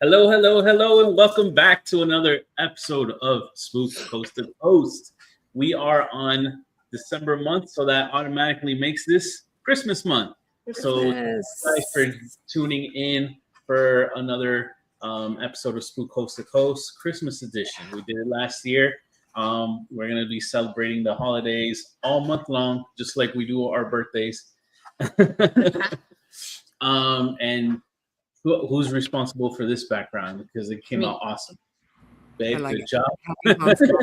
Hello, hello, hello, and welcome back to another episode of Spook Coast to Coast. We are on December month, so that automatically makes this Christmas month. So, thanks for tuning in for another episode of Spook Coast to Coast Christmas edition. We did it last year. We're going to be celebrating the holidays all month long, just like we do our birthdays. And who's responsible for this background? Because it came out awesome. Babe, good job. I didn't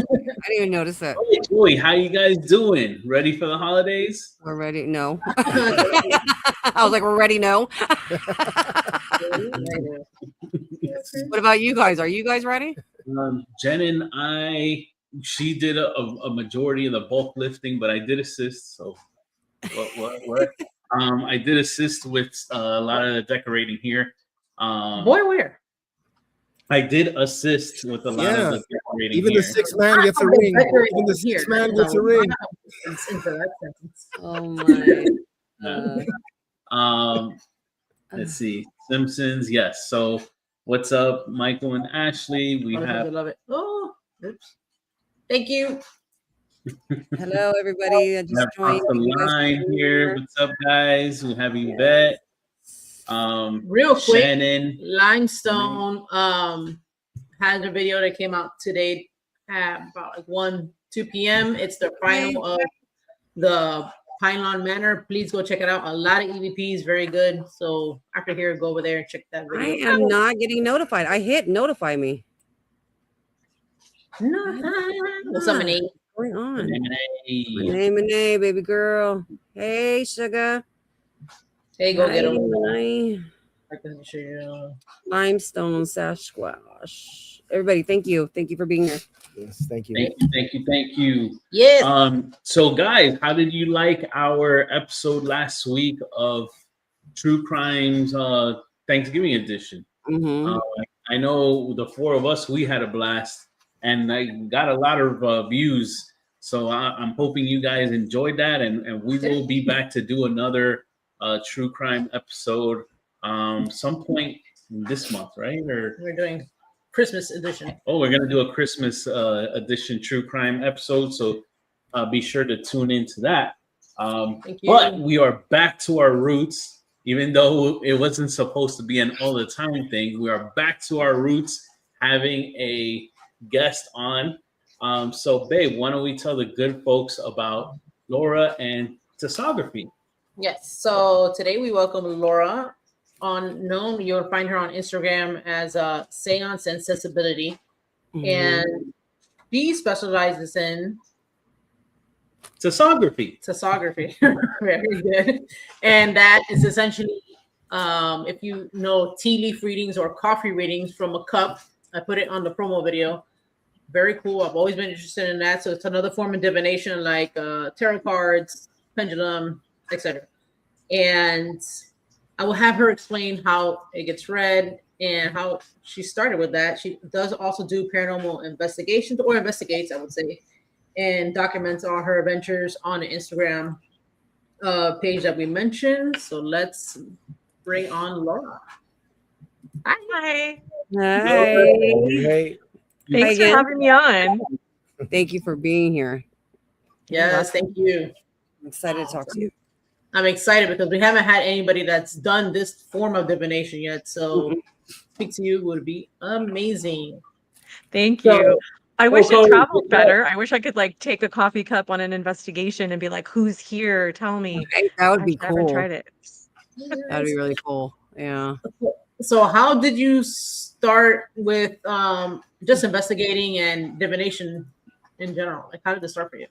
even notice that. Hey, Joey, how you guys doing? Ready for the holidays? We're ready. No. I was like, we're ready. No. What about you guys? Are you guys ready? Jen and I, she did a majority of the bulk lifting, but I did assist. So what? I did assist with a lot of the decorating here. Boy, where? I did assist with a lot of the decorating. Even here. the sixth man gets a ring. Even the sixth man gets a ring. Oh my. Let's see. Simpsons, yes. So what's up, Michael and Ashley? We have. I love it. Oh, oops. Thank you. Hello, everybody. I just joined the line here. What's up, guys? We have Yvette. Real quick, Shannon. Limestone has a video that came out today at about like 2 p.m. It's the final of the Pylon Manor. Please go check it out. A lot of EVPs, very good. So after here, go over there and check that video. I am not getting notified. I hit notify me. What's up, Nate? What's going on? Hey, Renee, baby girl. Hey, sugar. Hey, go get them. I can show you. Limestone Sasquatch. Everybody, thank you. Thank you for being here. Yes, thank you. Thank you. Yes. So guys, how did you like our episode last week of True Crimes Thanksgiving edition? Mm-hmm. I know the four of us, we had a blast, and I got a lot of views. So I'm hoping you guys enjoyed that, and we will be back to do another true crime episode some point this month, right? Or we're doing Christmas edition. Oh, we're gonna do a Christmas edition true crime episode, so be sure to tune into that. But we are back to our roots, even though it wasn't supposed to be an all the time thing. We are back to our roots, having a guest on. So, babe, why don't we tell the good folks about Lara and Tasseography? Yes. So today we welcome Lara. You'll find her on Instagram as Seance and Sensibility, and she specializes in Tasseography. Very good. And that is essentially, if you know tea leaf readings or coffee readings from a cup. I put it on the promo video. Very cool. I've always been interested in that. So it's another form of divination, like tarot cards, pendulum, etc. And I will have her explain how it gets read and how she started with that. She does also do paranormal investigations, or investigates, I would say, and documents all her adventures on the Instagram page that we mentioned. So let's bring on Lara. Hi. Hey. Thanks for having me on. Thank you for being here. Yes, thank you. I'm excited to talk to you. I'm excited because we haven't had anybody that's done this form of divination yet. So speak to you would be amazing. Thank you. I wish it traveled better. I wish I could like take a coffee cup on an investigation and be like, who's here? Tell me. That would be cool. I haven't tried it. That'd be really cool. Yeah. So how did you start with just investigating and divination in general? Like, how did this start for you?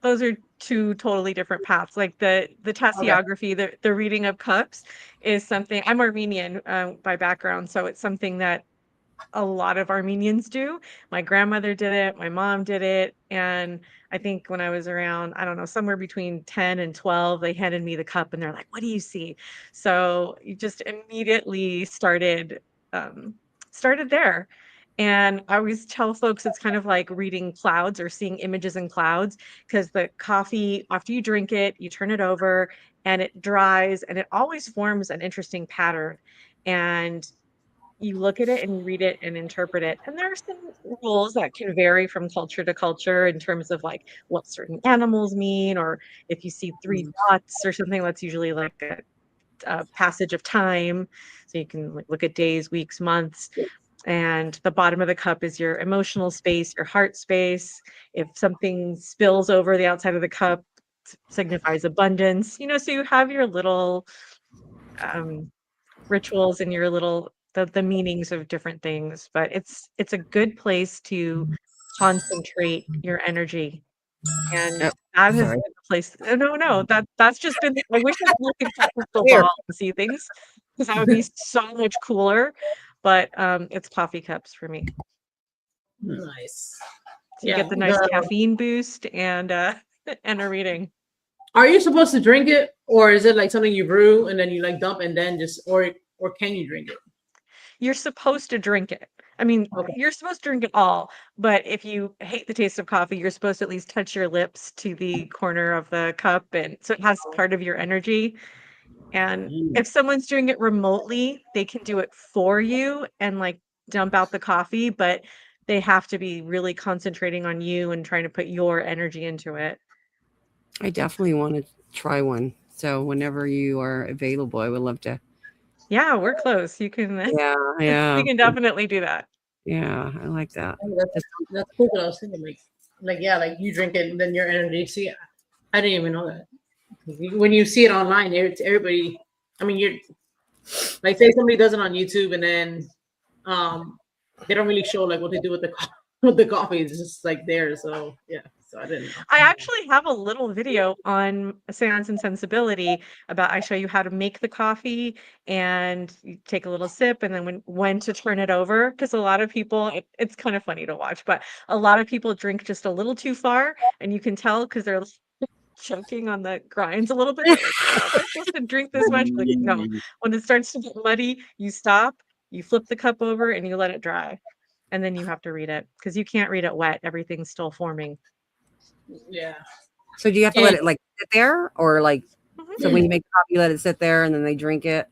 Those are two totally different paths. Like the tasseography, the reading of cups is something. I'm Armenian by background, so it's something that a lot of Armenians do. My grandmother did it, my mom did it, and I think when I was around, I don't know, somewhere between 10 and 12, they handed me the cup and they're like, what do you see? So you just immediately started there. And I always tell folks it's kind of like reading clouds or seeing images in clouds, because the coffee, after you drink it, you turn it over and it dries and it always forms an interesting pattern. And you look at it and you read it and interpret it. And there are some rules that can vary from culture to culture in terms of like what certain animals mean, or if you see 3 dots or something, that's usually like a passage of time. So you can like look at days, weeks, months. And the bottom of the cup is your emotional space, your heart space. If something spills over the outside of the cup, signifies abundance. So you have your little rituals and your little the meanings of different things, but it's a good place to concentrate your energy. And Yep. that has Sorry. been the place. No, that's just been. I wish I could look into a crystal Here. ball and see things, because that would be so much cooler. But it's coffee cups for me. Nice. So you get the nice caffeine boost and a reading. Are you supposed to drink it, or is it like something you brew and then you like dump and then just, or can you drink it? You're supposed to drink it. I mean, Okay. you're supposed to drink it all, but if you hate the taste of coffee, you're supposed to at least touch your lips to the corner of the cup, and so it has part of your energy. And if someone's doing it remotely, they can do it for you and like dump out the coffee, but they have to be really concentrating on you and trying to put your energy into it. I definitely want to try one. So whenever you are available, I would love to. Yeah, we're close. You can. Yeah. We can definitely do that. Yeah, I like that. That's cool. What I was thinking, like you drink it and then your energy. See, I didn't even know that. When you see it online, it's everybody. I mean, you're like, say somebody does it on YouTube and then they don't really show like what they do with the coffee. It's just like there. So yeah. So I didn't know. I actually have a little video on Seance and Sensibility about, I show you how to make the coffee and you take a little sip and then when to turn it over. Because a lot of people, it's kind of funny to watch, but a lot of people drink just a little too far, and you can tell because they're choking on the grinds a little bit. Like, oh, they're supposed to drink this much. Like, no, when it starts to get muddy, you stop, you flip the cup over and you let it dry. And then you have to read it, because you can't read it wet. Everything's still forming. Yeah. So do you have to let it like sit there, or like, so when you make coffee, you let it sit there and then they drink it?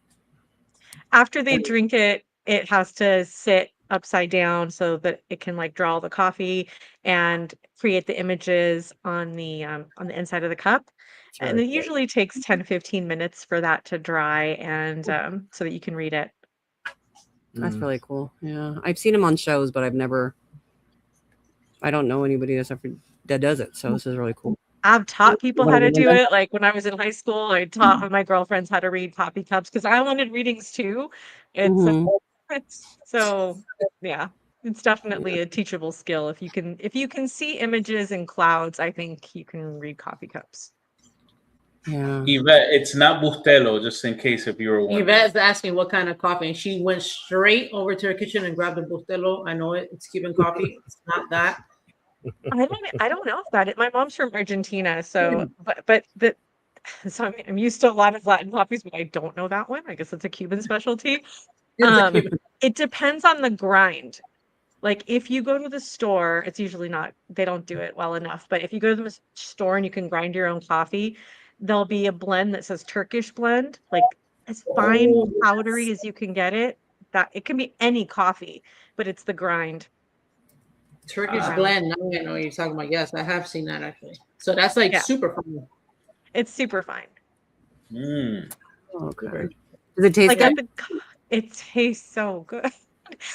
After they drink it, it has to sit upside down so that it can like draw the coffee and create the images on the inside of the cup. And it usually takes 10 to 15 minutes for that to dry and so that you can read it. That's really cool. Yeah. I've seen them on shows, but I don't know anybody that does it. So this is really cool. I've taught people how to do it. Like when I was in high school, I taught my girlfriends how to read coffee cups because I wanted readings too. So yeah, it's definitely a teachable skill. If you can see images in clouds, I think you can read coffee cups. Yeah. Yvette, it's not Bustelo, just in case if you were wondering. Yvette's asking what kind of coffee, and she went straight over to her kitchen and grabbed a Bustelo. I know it's Cuban coffee. It's not that. I don't know if that. My mom's from Argentina, so so I'm used to a lot of Latin coffees, but I don't know that one. I guess it's a Cuban specialty. It depends on the grind. Like if you go to the store, it's usually not. They don't do it well enough. But if you go to the store and you can grind your own coffee, there'll be a blend that says Turkish blend, like as fine powdery as you can get it. That it can be any coffee, but it's the grind. Turkish blend. Now I know what you're talking about. Yes, I have seen that actually. So that's like super fine. It's super fine. Okay. Does it taste good? It tastes so good.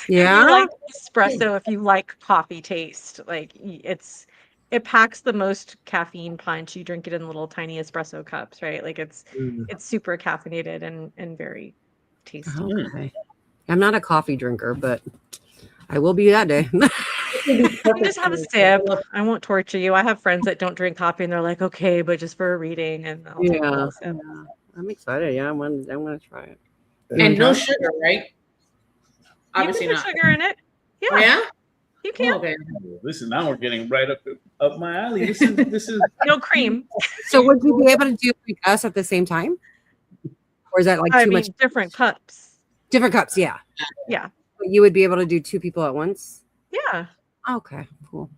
Yeah. If you like espresso, if you like coffee taste, like it packs the most caffeine punch. You drink it in little tiny espresso cups, right? Like it's super caffeinated and very tasty. Okay. I'm not a coffee drinker, but I will be that day. You just have a sip. I won't torture you. I have friends that don't drink coffee and they're like, okay, but just for a reading. And I'll take a little sip. I'm excited. Yeah, I'm gonna try it. And no sugar, right? Obviously you can put sugar in it. Yeah. Oh, yeah? You can. Okay. Listen, now we're getting right up my alley. This is no cream. So would you be able to do like us at the same time? Or is that like too much? Different cups. Different cups, yeah. Yeah. But you would be able to do 2 people at once? Yeah. Okay, cool.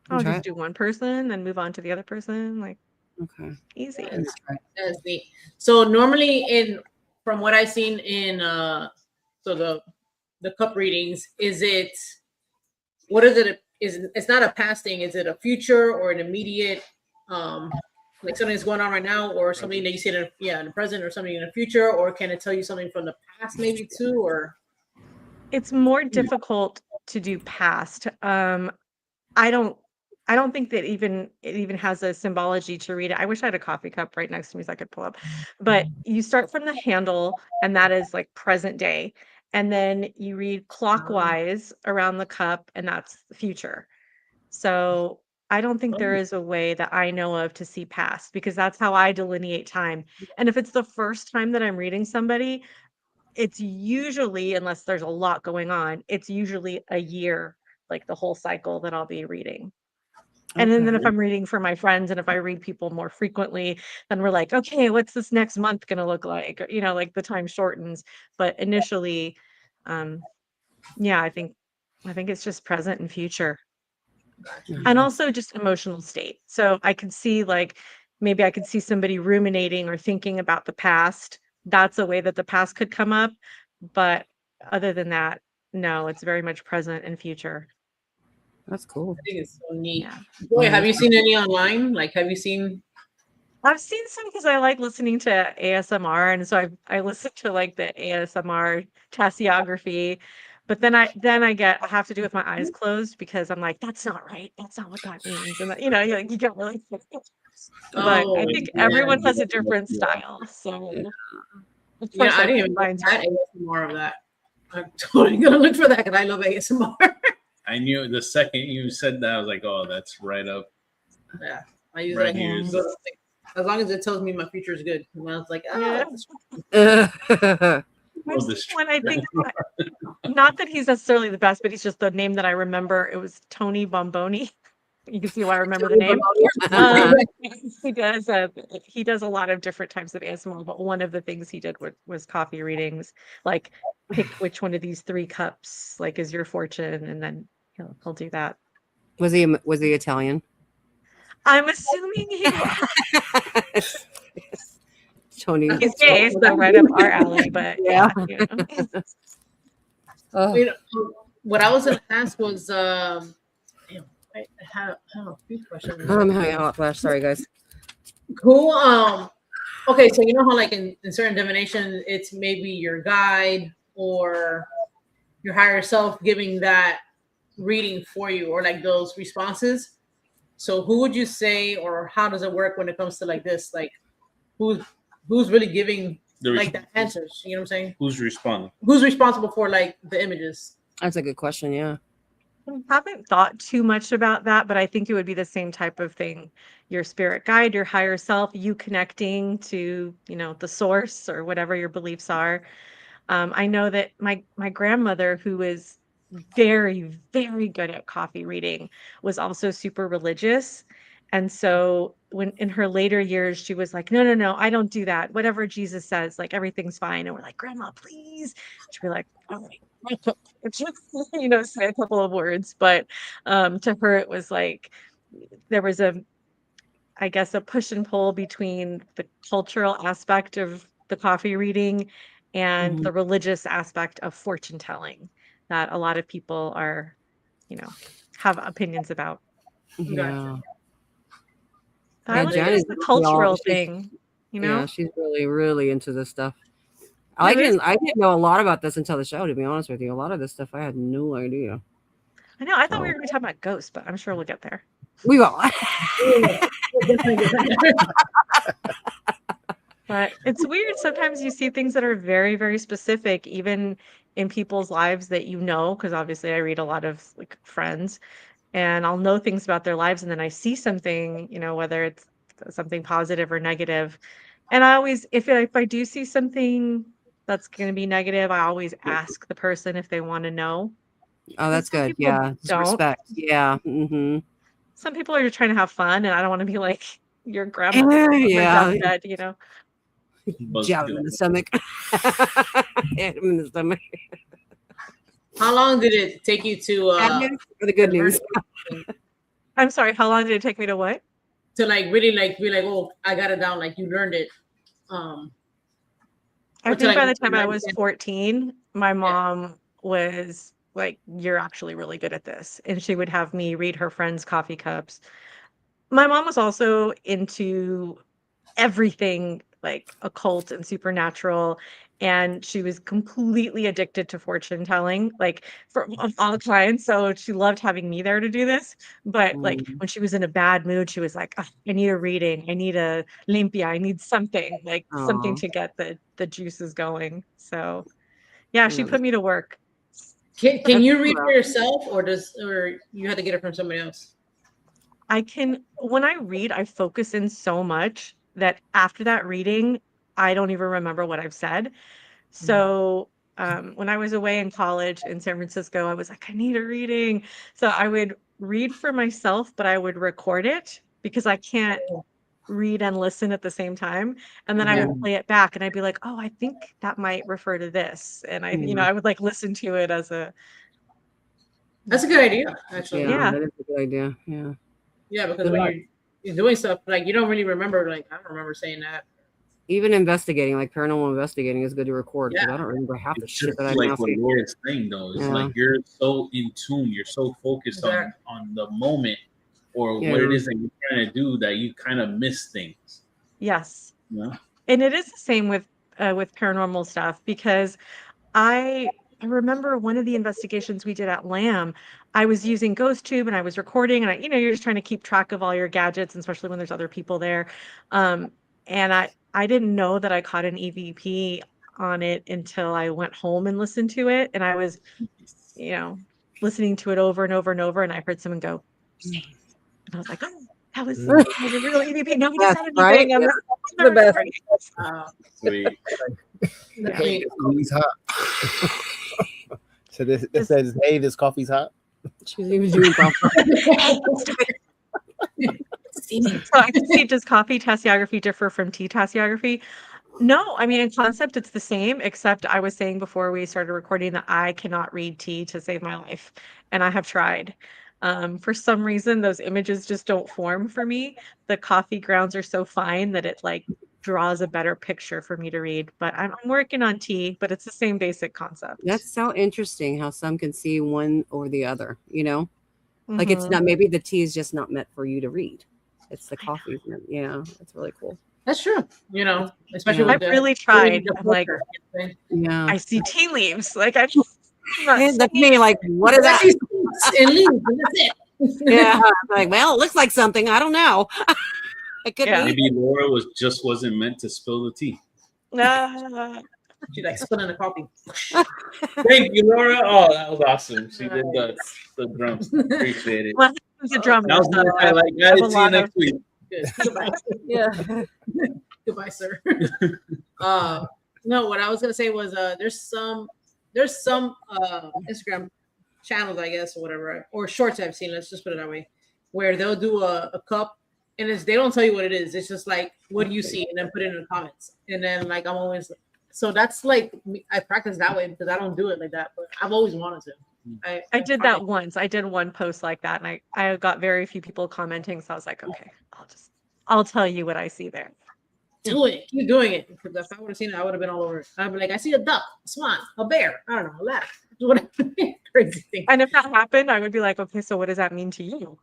I'll just do one person, then move on to the other person. Like, okay, easy. That's neat. So normally, from what I've seen in, so the the cup readings, is it, what is it? It's not a past thing. Is it a future or an immediate, like something that's going on right now, or something that you see in the present, or something in the future, or can it tell you something from the past maybe too, or? It's more difficult to do past. I don't think that it even has a symbology to read it. I wish I had a coffee cup right next to me so I could pull up. But you start from the handle, and that is like present day. And then you read clockwise around the cup, and that's the future. So I don't think there is a way that I know of to see past, because that's how I delineate time. And if it's the first time that I'm reading somebody, it's usually, unless there's a lot going on, it's usually a year, like the whole cycle that I'll be reading. And then if I'm reading for my friends, and if I read people more frequently, then we're like, okay, what's this next month going to look like? Or, like the time shortens. But initially, yeah, I think it's just present and future. And also just emotional state. So I could see, like, maybe I could see somebody ruminating or thinking about the past. That's a way that the past could come up. But other than that, no, it's very much present and future. That's cool. I think it's so neat. Yeah. Boy, have you seen any online? Like, have you seen? I've seen some because I like listening to ASMR, and so I listen to like the ASMR Tasseography, but then I have to do it with my eyes closed, because I'm like, that's not right. That's not what that means. And you get really but I think everyone has a different style. So of course I didn't even know that ASMR of that. I'm totally gonna look for that because I love ASMR. I knew the second you said that, I was like, oh, that's right up. Yeah, I use Right that here. as long as it tells me my future is good. And I was like, Yeah. When I think, not that he's necessarily the best, but he's just the name that I remember. It was Tony Bomboni. You can see why I remember the name. He does a lot of different types of ASMR, but one of the things he did was coffee readings. Like, pick which one of these 3 cups like is your fortune, and then he'll do that. Was he Italian? I'm assuming he was. Tony. He's gay, so right up our alley. But yeah. What I was gonna ask was, I had a few questions. I'm having a hot flash. Sorry, guys. Cool. Okay, so you know how like in certain divination, it's maybe your guide or your higher self giving that reading for you, or like those responses. So who would you say, or how does it work when it comes to like this? Like, who's really giving like the answers? You know what I'm saying? Who's responding? Who's responsible for like the images? That's a good question. Yeah. I haven't thought too much about that, but I think it would be the same type of thing. Your spirit guide, your higher self, you connecting to, the source or whatever your beliefs are. I know that my grandmother, who is very, very good at coffee reading, was also super religious. And so when in her later years, she was like, no, I don't do that. Whatever Jesus says, like, everything's fine. And we're like, Grandma, please. She'd be like, all right. Just, say a couple of words. But to her, it was like, there was a push and pull between the cultural aspect of the coffee reading and the religious aspect of fortune telling that a lot of people are, have opinions about. Yeah. I look at it as the cultural thing, Yeah, she's really, really into this stuff. I didn't know a lot about this until the show, to be honest with you. A lot of this stuff I had no idea. I know. I thought we were going to talk about ghosts, but I'm sure we'll get there. We will. But it's weird. Sometimes you see things that are very, very specific, even in people's lives that because obviously I read a lot of like friends, and I'll know things about their lives, and then I see something, whether it's something positive or negative. And I always, if I do see something that's going to be negative, I always ask the person if they want to know. Oh, that's good. Yeah. Respect. Yeah. Mm-hmm. Some people are just trying to have fun, and I don't want to be like your grandma. Yeah. Dead, Jab him in the stomach. Hit him in the stomach. How long did it take you to for the good news? I'm sorry, how long did it take me to what? To like really like be like, oh, I got it down, like you learned it. I think by the time I was 14, my mom was like, you're actually really good at this. And she would have me read her friends' coffee cups. My mom was also into everything like occult and supernatural. And she was completely addicted to fortune telling, like for all the clients. So she loved having me there to do this. But like when she was in a bad mood, she was like, "Ugh, I need a reading. I need a limpia. I need something, like something to get the juices going." So yeah, she put me to work. Can you read for yourself, or you had to get it from somebody else? I can, when I read, I focus in so much that after that reading, I don't even remember what I've said. So when I was away in college in San Francisco, I was like, I need a reading. So I would read for myself, but I would record it because I can't read and listen at the same time. And then I would play it back and I'd be like, oh, I think that might refer to this. And I would like listen to it as a. That's a good idea, actually. Yeah, that is a good idea. Yeah. Yeah, because when you're doing stuff, like you don't really remember, like I don't remember saying that. Even investigating, like paranormal investigating, is good to record because I don't remember half the shit that I'm like asking. what Laura's saying though is like you're so in tune, you're so focused on the moment or what it is that you're trying to do that you kind of miss things. Yes. Yeah. And it is the same with paranormal stuff because I remember one of the investigations we did at LAM, I was using GhostTube and I was recording and you're just trying to keep track of all your gadgets, and especially when there's other people there. And I didn't know that I caught an EVP on it until I went home and listened to it. And I was, listening to it over and over and over. And I heard someone go, and I was like, oh, that was a real EVP. Nobody said anything. Right? The best. Sweet. Coffee's hot. So this says, hey, this coffee's hot. She's even doing coffee. So I can see, does coffee tasseography differ from tea tasseography? No, I mean, in concept, it's the same, except I was saying before we started recording that I cannot read tea to save my life. And I have tried. For some reason, those images just don't form for me. The coffee grounds are so fine that it like draws a better picture for me to read. But I'm working on tea, but it's the same basic concept. That's so interesting how some can see one or the other, Like it's not, maybe the tea is just not meant for you to read. It's the coffee. Yeah, that's really cool. That's true. Especially I've really tried. I'm like, yeah, I see tea leaves. Like that's me. Like, what is that? And leaves, and that's it. Yeah, like, well, it looks like something. I don't know. It could be. Maybe Laura wasn't meant to spill the tea. She like spilling the coffee. Thank you, Laura. Oh, that was awesome. She did the drums. Appreciate it. Well, it's a drummer. That was my highlight. Guys, see you next week. Goodbye. Yeah. Goodbye, sir. No, what I was gonna say was there's some Instagram channels, I guess, or whatever, or shorts I've seen, let's just put it that way, where they'll do a cup and they don't tell you what it is. It's just like, what do you see? And then put it in the comments. And then like I'm always, so that's like I practice that way because I don't do it like that, but I've always wanted to. I did that once. I did one post like that, and I got very few people commenting. So I was like, okay, I'll tell you what I see there. Do it. Keep doing it. Because if I would have seen it, I would have been all over it. I'd be like, I see a duck, a swan, a bear. I don't know, a ladder. Whatever. Crazy thing. And if that happened, I would be like, okay, so what does that mean to you?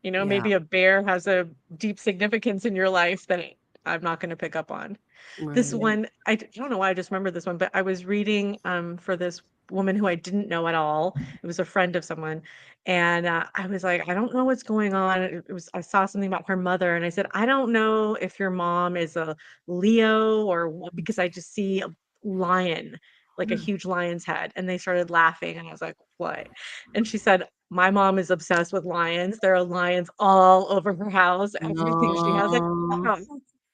Maybe a bear has a deep significance in your life that I'm not going to pick up on. Right. This one, I don't know why I just remember this one, but I was reading for this woman who I didn't know at all. It was a friend of someone. And I was like, I don't know what's going on. I saw something about her mother. And I said, I don't know if your mom is a Leo or what, because I just see a lion, like a huge lion's head. And they started laughing. And I was like, what? And she said, my mom is obsessed with lions. There are lions all over her house. Everything she has.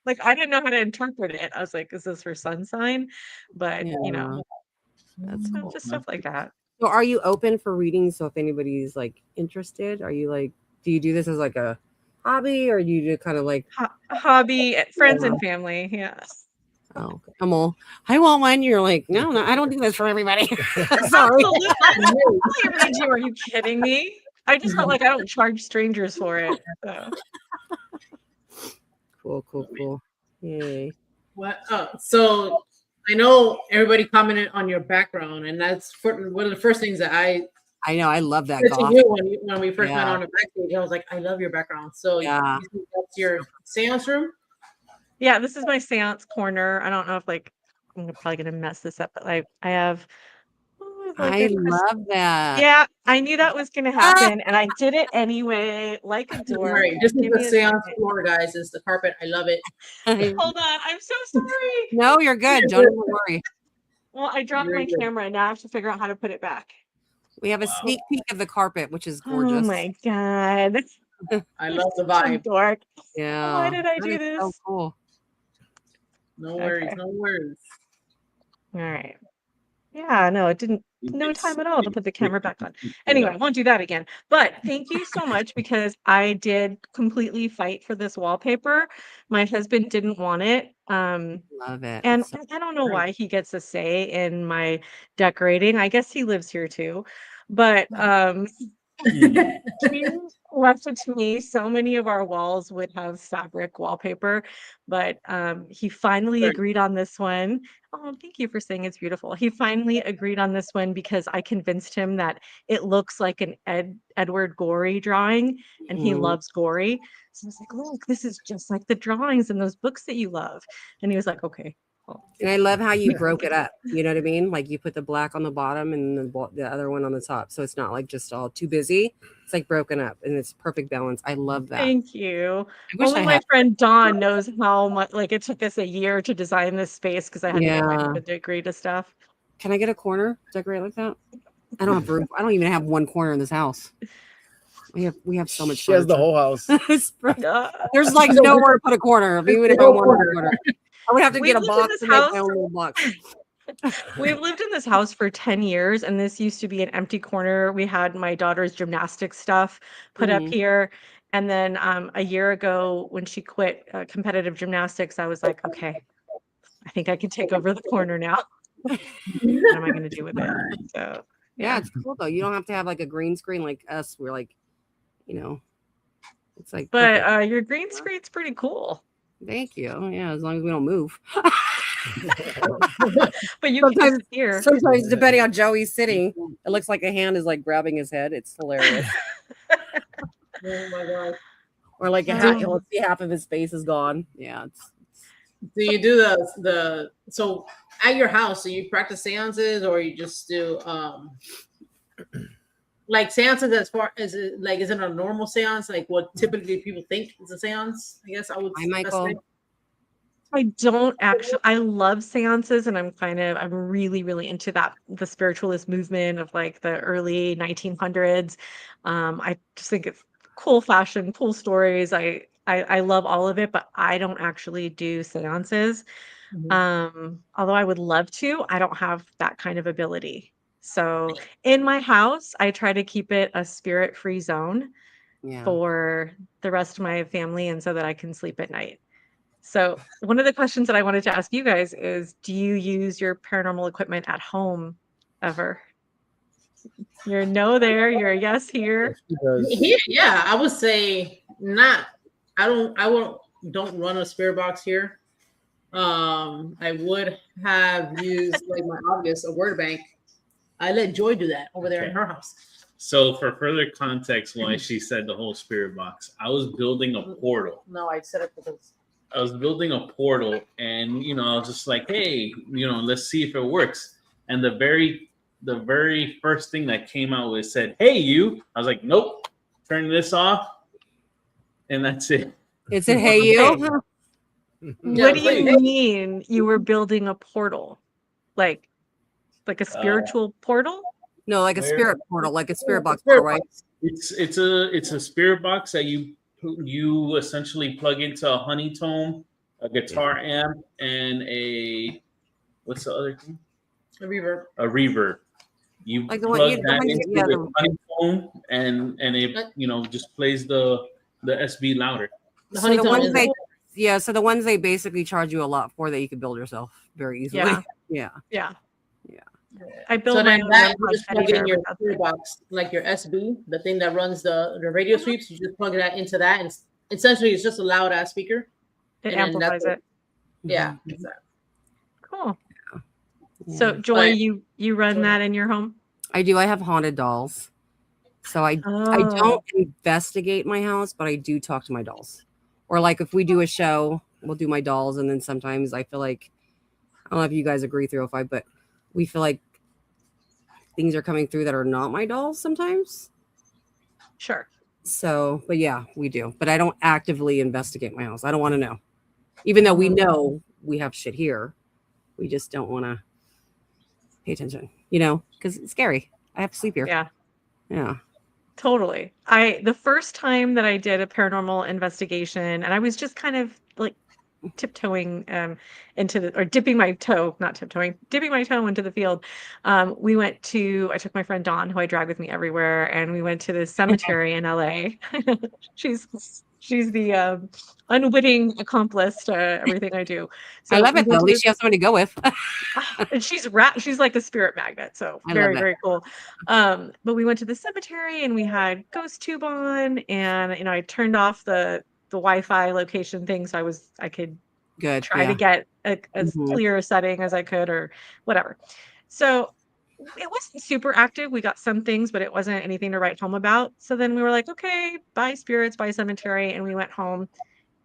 Like, I didn't know how to interpret it. I was like, is this her sun sign? But, that's cool. Just stuff like that. So are you open for readings? So if anybody's like interested, are you like, do you do this as like a hobby, or do you do kind of like hobby, friends and family? Yeah. Oh, come on. I want one. You're like, no, I don't do this for everybody. Sorry. Are you kidding me? I just felt like I don't charge strangers for it. So. Cool. Yay. What? Oh, so I know everybody commented on your background, and that's one of the first things that I know. I love that said golf. to you when we first went Yeah. on the backstage. I was like, I love your background. So Yeah. you think that's your seance room? Yeah, this is my seance corner. I don't know if like I'm probably gonna mess this up, but like I have. I love that. Yeah, I knew that was gonna happen, and I did it anyway, like a dork. Right. This is Give me the a seance second. floor, guys. It's the carpet. I love it. Hold on, I'm so sorry. No, you're good. Don't even worry. Well, I dropped my camera, and now I have to figure out how to put it back. We have a sneak peek of the carpet, which is Oh gorgeous. my god. I love the Such a vibe. dork. Yeah. Why did I That do is this? so cool. No worries. Okay. No worries. All right. Yeah, no, it didn't. No time at all to put the camera back on. Anyway, I won't do that again. But thank you so much because I did completely fight for this wallpaper. My husband didn't want it. Love it. And It's so I don't know why he gets a say in my decorating. I guess he lives here too. But he left it to me. So many of our walls would have fabric wallpaper, but he finally agreed on this one. Oh, thank you for saying it's beautiful. He finally agreed on this one because I convinced him that it looks like an Edward Gorey drawing, and he loves Gorey. So I was like, look, this is just like the drawings in those books that you love. And he was like, okay. Cool. And I love how you broke it up. You know what I mean? Like you put the black on the bottom and the other one on the top. So it's not like just all too busy. It's like broken up and it's perfect balance. I love that. Thank you. I wish Only I my had. friend Dawn knows how much, like it took us a year to design this space because I had to get my Yeah. husband to agree to stuff. Can I get a corner decorate like that? I don't have room. I don't even have one corner in this house. We have so much. She has the whole house. There's like nowhere to put a corner. Even if I wanted a corner, I would have to We've get a lived in box this to make house- my own little box. We've lived in this house for 10 years, and this used to be an empty corner. We had my daughter's gymnastics stuff put up here. And then a year ago, when she quit competitive gymnastics, I was like, okay, I think I can take over the corner now. What am I going to do with it? So, Yeah, it's cool though. You don't have to have like a green screen like us. We're like, you know, it's like. But your green screen's pretty cool. Thank you. Yeah, as long as we don't move. But you can just hear. Sometimes, depending on Joey's sitting, it looks like a hand is like grabbing his head. It's hilarious. Oh my god. Or like you'll see half of his face is gone. Yeah. Do you do the so at your house? Do you practice seances or you just do like seances as far as is it a normal seance? Like what typically people think is a seance? I guess I would. Hi, Michael. I don't actually. I love seances, and I'm really, really into the spiritualist movement of like the early 1900s. I just think it's cool fashion, cool stories. I love all of it, but I don't actually do seances. Although I would love to, I don't have that kind of ability. So in my house, I try to keep it a spirit-free zone for the rest of my family, and so that I can sleep at night. So one of the questions that I wanted to ask you guys is, do you use your paranormal equipment at home ever? You're a no there, you're a yes here. Yeah, I would say not. I don't run a spirit box here. I would have used like my obvious a word bank. I let Joy do that over there in her house. So for further context, why she said the whole spirit box, I was building a portal. No, I set up because I was building a portal, and I was just like, hey, let's see if it works. And the very first thing that came out was said, hey, you. I was like, nope, turn this off, and that's it. It said, hey, you. What do you mean you were building a portal? Like a spiritual portal? No, like a spirit portal, like a spirit box portal, right? It's a spirit box that you essentially plug into a honeycomb, a guitar amp, and what's the other thing? A reverb. A reverb. You like plug that into the honeycomb, and it just plays the SB louder. So the ones they basically charge you a lot for that you can build yourself very easily. Yeah. I built my own. You just plug in your spirit box, like your SB, the thing that runs the radio sweeps. You just plug that into that, and essentially it's just a loud ass speaker. It amplifies it. Yeah, exactly. Cool. So Yeah. Joy, But- you run that in your home? I do. I have haunted dolls. So I don't investigate my house, but I do talk to my dolls. Or like if we do a show, we'll do my dolls, and then sometimes I feel like, I don't know if you guys agree, 305, but we feel like things are coming through that are not my dolls sometimes. Sure. So, but yeah, we do. But I don't actively investigate my house. I don't want to know. Even though we know we have shit here, we just don't want to pay attention, because it's scary. I have to sleep here. Yeah. Yeah. Totally. The first time that I did a paranormal investigation, and I was just kind of like tiptoeing dipping my toe into the field. I took my friend Dawn, who I drag with me everywhere, and we went to the cemetery in LA. She's the unwitting accomplice to everything I do. So I love it though. At least you have somebody to go with. and she's like a spirit magnet, so I very love it. very cool. But we went to the cemetery and we had ghost tube on, and I turned off the Wi-Fi location thing, so I could Good. try to get as clear a setting as I could, or whatever. So it wasn't super active. We got some things, but it wasn't anything to write home about. So then we were like, okay, bye spirits, bye cemetery, and we went home.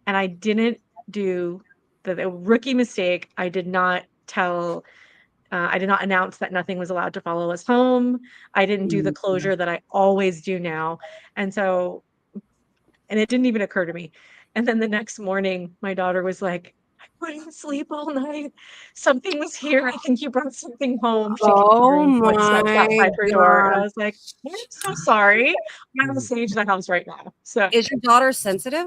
And I didn't do the rookie mistake. I did not announce that nothing was allowed to follow us home. I didn't do the closure that I always do now. And it didn't even occur to me. And then the next morning, my daughter was like, I couldn't sleep all night. Something was here. I think you brought something home. She kept hearing footsteps outside her door. And I was like, I'm so sorry. I'm going to sage the house right now. So Is your daughter sensitive?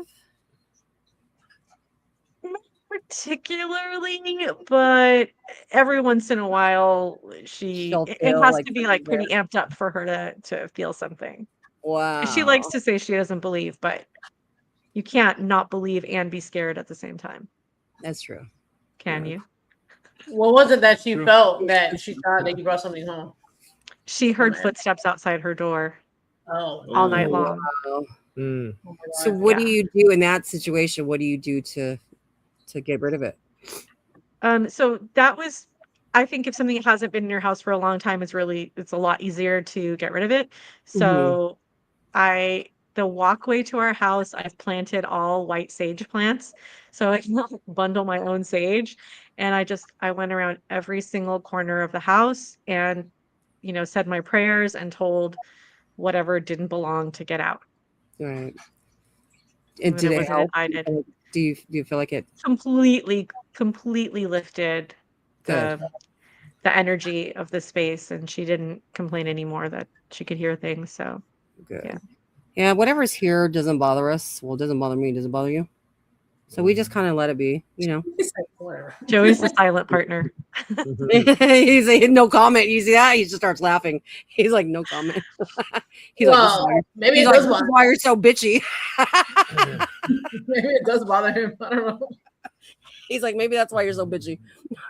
not particularly, but every once in a while She'll it feel has like to be like something pretty amped up for her to feel something. Wow. She likes to say she doesn't believe, but you can't not believe and be scared at the same time. That's true. Can Yeah. you? What was it that she True. felt that she thought that you brought something home? She heard man. footsteps outside her door Oh, all night Oh, long. Wow. Mm. oh my So God. what do you do in that situation? What do you do to get rid of it? So that was, I think if something hasn't been in your house for a long time, it's a lot easier to get rid of it. So the walkway to our house, I've planted all white sage plants. So I can bundle my own sage. And I went around every single corner of the house and, said my prayers and told whatever didn't belong to get out. Right. And And did it it wasn't help? invited. Do you feel like it? Completely lifted Good. the energy of the space, and she didn't complain anymore that she could hear things. So Good. Yeah. Yeah. Whatever's here doesn't bother us. Well, it doesn't bother me. Does it bother you? So we just kind of let it be, It's like, whatever. Joey's the silent partner. He's like, no comment. You see that? He just starts laughing. He's like, no comment. He's like, this is Well, why, maybe he's it like, does this is bother. why you're so bitchy. Maybe it does bother him. I don't know. He's like, maybe that's why you're so bitchy.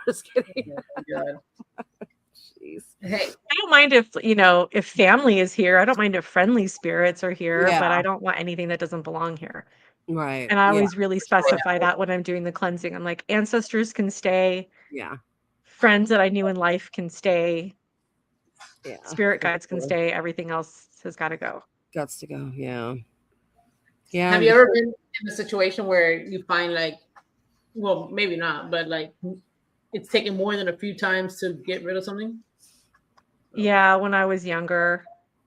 Just kidding. Oh my God. Jeez. Hey, I don't mind if family is here. I don't mind if friendly spirits are here, but Yeah. I don't want anything that doesn't belong here. Right. And I Yeah. always really specify that when I'm doing the cleansing. I'm like, ancestors can stay, Yeah. friends that I knew in life can stay, Yeah. spirit guides can stay, everything else has got to go. Guts to go. Yeah. Yeah. have you ever been in a situation where you find well, maybe not, but it's taken more than a few times to get rid of something? Yeah, when I was younger,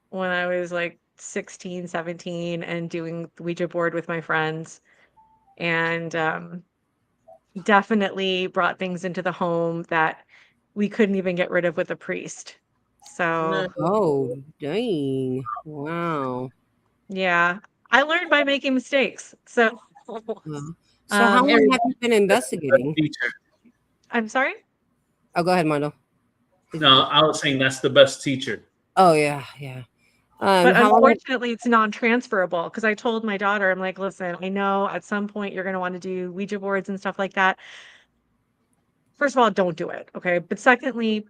when I was like 16, 17 and doing the Ouija board with my friends, and definitely brought things into the home that we couldn't even get rid of with a priest. So No. Oh, dang. Wow. yeah, I learned by making mistakes. So Wow. So how long have you been investigating? Teacher. I'm sorry? Oh, go ahead, Mondo. No, I was saying that's the best teacher. Oh, yeah. Yeah. But How long? unfortunately, it's non-transferable because I told my daughter, I'm like, listen, I know at some point you're going to want to do Ouija boards and stuff like that. First of all, don't do it. Okay. But secondly,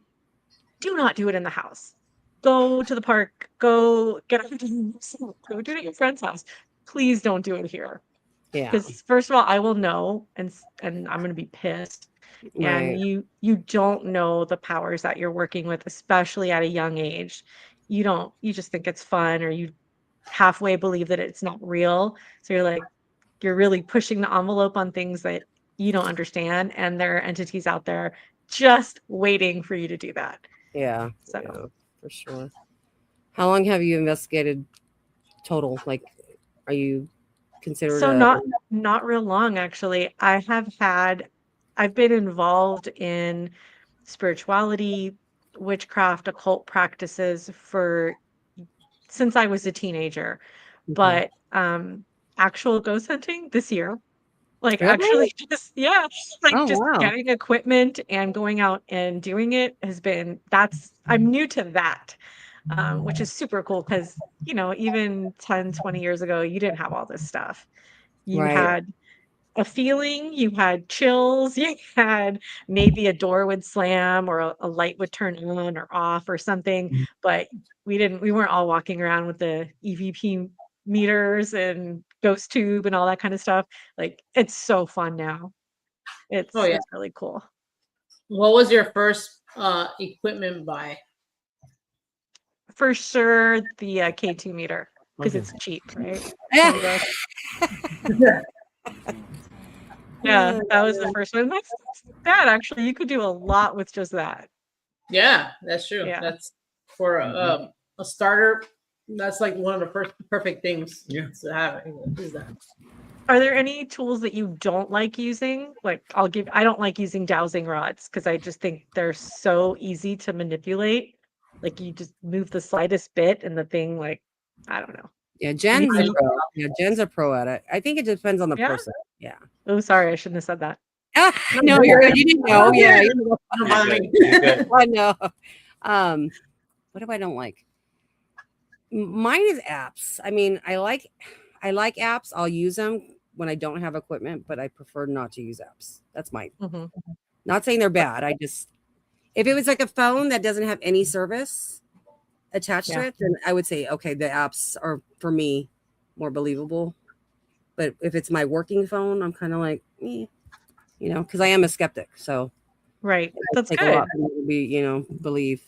do not do it in the house. Go to the park. Go do it at your friend's house. Please don't do it here. Yeah. Because first of all, I will know and I'm going to be pissed. and Right. you don't know the powers that you're working with, especially at a young age. You just think it's fun, or you halfway believe that it's not real. So you're really pushing the envelope on things that you don't understand, and there are entities out there just waiting for you to do that. Yeah. So Yeah, for sure. How long have you investigated total? Like, are you considered So a not real long, actually. I've been involved in spirituality, witchcraft, occult practices since I was a teenager. Okay. But actual ghost hunting this year, like Really? actually just like Oh, just wow. getting equipment and going out and doing it I'm new to that. Which is super cool because, even 10, 20 years ago, you didn't have all this stuff. You Right. had a feeling, you had chills, you had maybe a door would slam or a light would turn on or off or something, but we weren't all walking around with the EVP meters and ghost tube and all that kind of stuff. Like, it's so fun now. Oh, yeah. It's really cool. What was your first equipment buy? For sure, the K2 meter, because it's cheap, right? Yeah. Yeah, that was the first one. That's bad, actually. You could do a lot with just that. Yeah, that's true. Yeah. That's for a starter. That's like one of the first perfect things to have. Is that? Are there any tools that you don't like using? Like, I don't like using dowsing rods because I just think they're so easy to manipulate. Like, you just move the slightest bit and the thing, like, I don't know. Yeah, Jen's a pro. Yeah, Jen's a pro at it. I think it depends on the Yeah? person. Yeah. Oh, sorry, I shouldn't have said that. No, you didn't know. Yeah. I know. What if I don't like? Mine is apps. I mean, I like apps. I'll use them when I don't have equipment, but I prefer not to use apps. That's mine. Mhm. Not saying they're bad. If it was like a phone that doesn't have any service attached to it, then I would say, okay, the apps are for me more believable. But if it's my working phone, I'm kind of like, because I am a skeptic. So Right. That's take good. a lot for me to be, believe.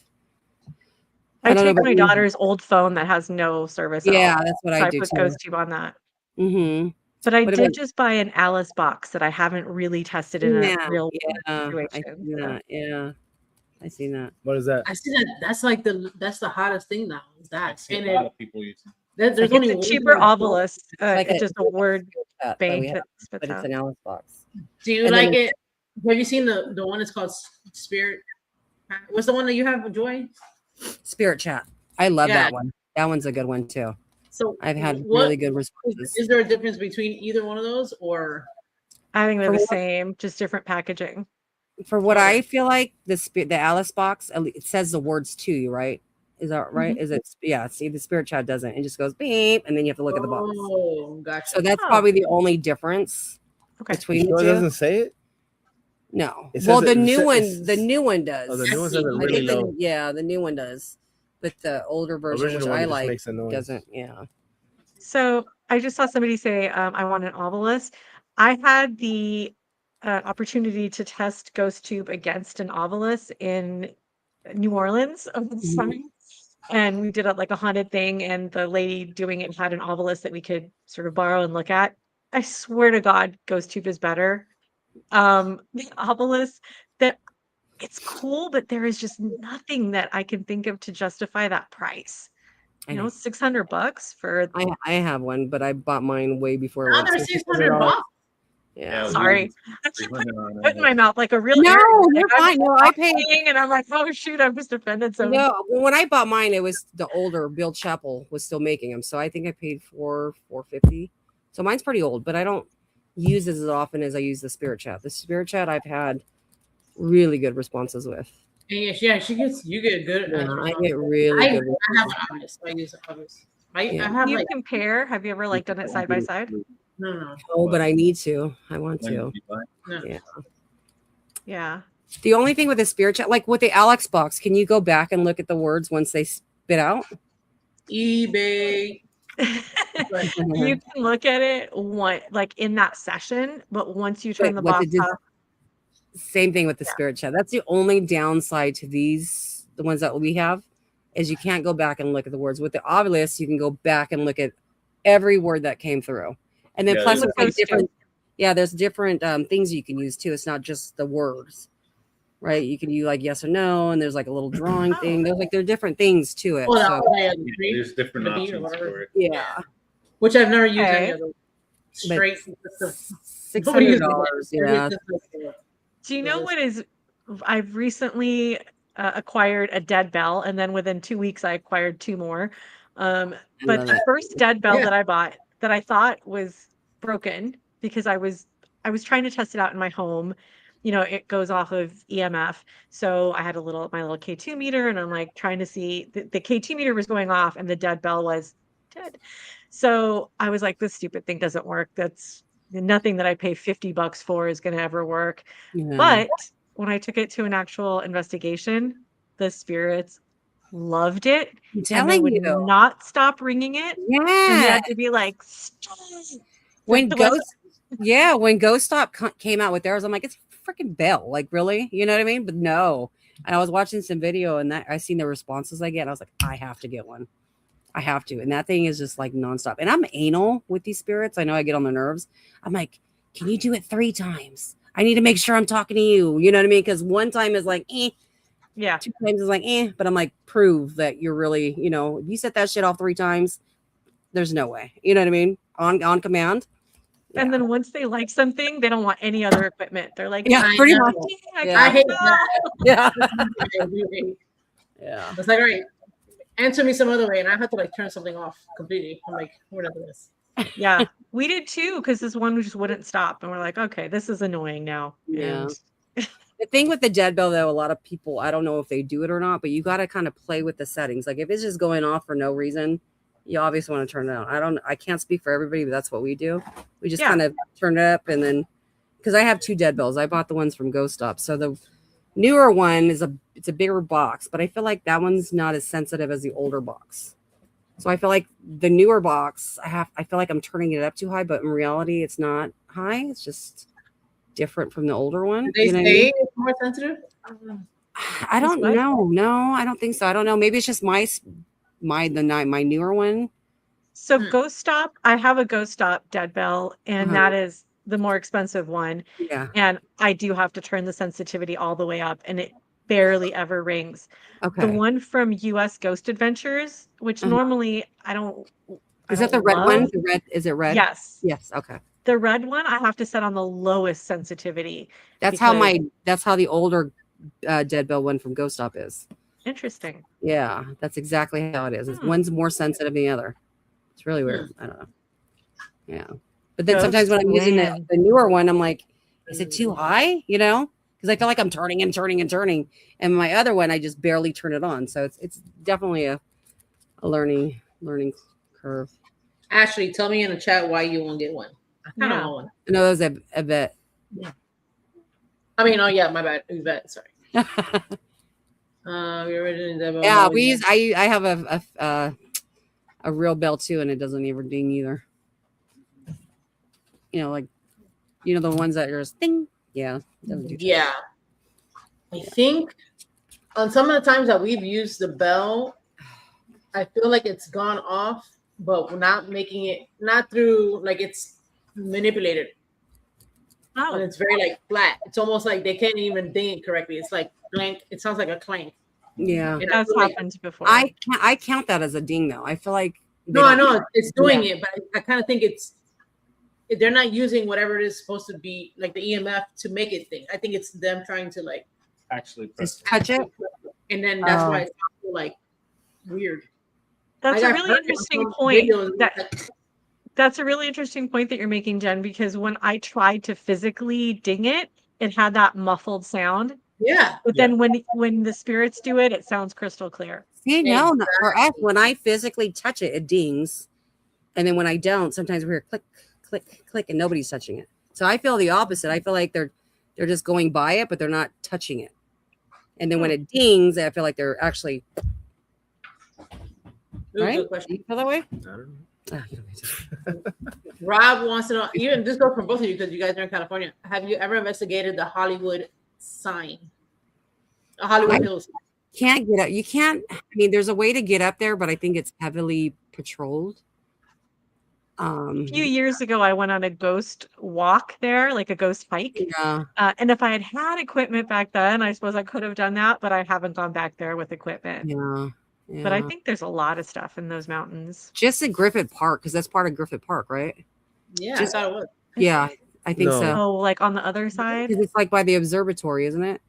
I don't know take about my you. daughter's old phone that has no service at all. Yeah, that's what So I I do put too. ghost tube on that. Mm-hmm. But I What did about- just buy an Alice box that I haven't really tested in a real situation. I see that. What is that? I see that. That's the hottest thing now. Is I that see and a lot of people using. there's It's only a one cheaper thing I don't- 𝗚𝗏𝗧. It's just a word that bank we have, that spits but it's out. an Alice box. Do you And like then- it? Have you seen the one that's called Spirit? What's the one that you have, Joy? Spirit Chat. I love Yeah. that one. That one's a good one too. So I've had what- really good responses. Is there a difference between either one of those, or I think they're For the what- same, just different packaging. For what Okay. I feel like, the Alice box, it says the words to you, right? Is that right? Is it? Yeah. See, the Spirit Chat doesn't. It just goes beep, and then you have to look at the box. Oh, gotcha. So that's Oh. probably the only difference Okay. between So the it two. doesn't say it? No. It Well, says the it- new it one, says- the new one does. Oh, the new one says it I really think low. the new one does, but the older version, Original which one I just like, makes a noise. doesn't. Yeah. So I just saw somebody say, I want an 𝗚𝗏𝗡. I had the opportunity to test ghost tube against an 𝗚𝗏𝗡 in New Orleans over the summer. And we did like a haunted thing, and the lady doing it had an 𝗚𝗏𝗡 that we could sort of borrow and look at. I swear to God, ghost tube is better. The 𝗚𝗏𝗡, that it's cool, but there is just nothing that I can think of to justify that price. I know. $600 for. I have one, but I bought mine way before. now it they're went $600. Yeah. Sorry, I put in my mouth like a real. No, arrogant, you're like, fine. No, I paid. and I'm like, oh shoot, I've just offended someone. No, when I bought mine, it was the older Bill Chappell was still making them, so I think I paid $450. So mine's pretty old, but I don't use it as often as I use the Spirit Chat. The Spirit Chat I've had really good responses with. Yeah, you get good. Yeah, I get really good. I have an 𝗚𝗏𝗡, so I use 𝗚𝗏𝗡. I have You like compare? Have you ever like done it side by side? no. Oh, but I need to. I want to. No. Yeah. Yeah. The only thing with the Spirit Chat, like with the Alex box, can you go back and look at the words once they spit out? eBay. You can look at it like in that session, but once you turn Wait, the what box did you- off, Same thing with the spirit chat. That's the only downside to these, the ones that we have, is you can't go back and look at the words. With the obelisk, you can go back and look at every word that came through. And then plus it's like different, there's different things you can use too. It's not just the words, right? You can use like yes or no, and there's like a little drawing thing. There are different things to it. So. There's different options for it. Yeah. Which I've never used any of those. Straight $600. Yeah. Do you know what is? I've recently acquired a dead bell, and then within 2 weeks I acquired 2 more. But the first dead bell that I bought that I thought was broken because I was trying to test it out in my home. You know, it goes off of EMF. So I had my little K2 meter, and I'm like trying to see the K2 meter was going off and the dead bell was dead. So I was like, this stupid thing doesn't work. That's nothing that I pay $50 for is going to ever work. Yeah. But when I took it to an actual investigation, the spirits loved it. I'm telling you, not stop ringing it. Yeah, and you had to be like, stop. When Ghost Stop came out with theirs, I'm like, it's a freaking bell. Like, really? You know what I mean? But no. And I was watching some video, and I seen the responses I get. And I was like, I have to get one. I have to. And that thing is just like nonstop. And I'm anal with these spirits. I know I get on their nerves. I'm like, can you do it 3 times? I need to make sure I'm talking to you. You know what I mean? Because 1 time is like, yeah. 2 times is like, but I'm like, prove that you're really, you know, if you set that shit off 3 times, there's no way. You know what I mean? On command. Yeah. And then once they like something, they don't want any other equipment. They're like, pretty much. I hate that. Yeah. Yeah. It's like, all right, answer me some other way, and I have to like turn something off completely. I'm like, we're not doing this. Yeah, we did too, because this one just wouldn't stop, and we're like, okay, this is annoying now. Yeah. The thing with the dead bell, though, a lot of people, I don't know if they do it or not, but you got to kind of play with the settings. Like if it's just going off for no reason, you obviously want to turn it on. I can't speak for everybody, but that's what we do. We just kind of turn it up, and then because I have 2 dead bells, I bought the ones from Ghost Stop, so the newer one is it's a bigger box, but I feel like that one's not as sensitive as the older box. So I feel like the newer box, I feel like I'm turning it up too high, but in reality, it's not high. It's just different from the older one. They say it's more sensitive? I don't know. No, I don't think so. I don't know. Maybe it's just my newer one. So Ghost Stop, I have a Ghost Stop dead bell, and that is the more expensive one. Yeah. And I do have to turn the sensitivity all the way up, and it barely ever rings. Okay. The one from US Ghost Adventures, which normally I don't. Is that the red one? The red, is it red? Yes. Yes. Okay. The red one I have to set on the lowest sensitivity. That's how the older dead bell one from Ghost Stop is. Interesting. Yeah, that's exactly how it is. One's more sensitive than the other. It's really weird. I don't know. Yeah. But then sometimes when I'm using the newer one, I'm like, is it too high? You know, because I feel like I'm turning and turning and turning. And my other one, I just barely turn it on. So it's definitely a learning curve. Ashley, tell me in the chat why you won't get one. I kind of want one. No, that was a vet. Yeah. I mean, oh yeah, my bad. Vet, sorry. Yeah, we use. I have a real bell too, and it doesn't ever ding either. You know, like the ones that are just ding. Yeah, it doesn't do yeah. I think on some of the times that we've used the bell, I feel like it's gone off, but we're not making it through like it's manipulated. Oh, and it's very like flat. It's almost like they can't even ding it correctly. It's like clank. It sounds like a clank. Yeah, it has happened before. I count that as a ding though. I feel like I know it's doing it, but I kind of think they're not using whatever it is supposed to be, like the EMF, to make it ding. I think it's them trying to like actually touch it, and then that's why it's like weird. That's a really interesting point. That's a really interesting point that you're making, Jen, because when I tried to physically ding it, it had that muffled sound. Yeah. But then when the spirits do it, it sounds crystal clear. See, no, for us, when I physically touch it, it dings. And then when I don't, sometimes we hear click, click, click, and nobody's touching it. So I feel the opposite. I feel like they're just going by it, but they're not touching it. And then when it dings, I feel like they're actually right. You feel that way? I don't know. Rob wants to know, even this goes from both of you because you guys are in California. Have you ever investigated the Hollywood sign. A Hollywood Hills. Can't get up. You can't. I mean, there's a way to get up there, but I think it's heavily patrolled. A few years ago, I went on a ghost walk there, like a ghost hike. Yeah. And if I had had equipment back then, I suppose I could have done that, but I haven't gone back there with equipment. Yeah. But I think there's a lot of stuff in those mountains. Just at Griffith Park, because that's part of Griffith Park, right? Yeah, Just- I thought it was. Yeah, I think No. so. Oh, like on the other side? 'Cause it's like by the observatory, isn't it?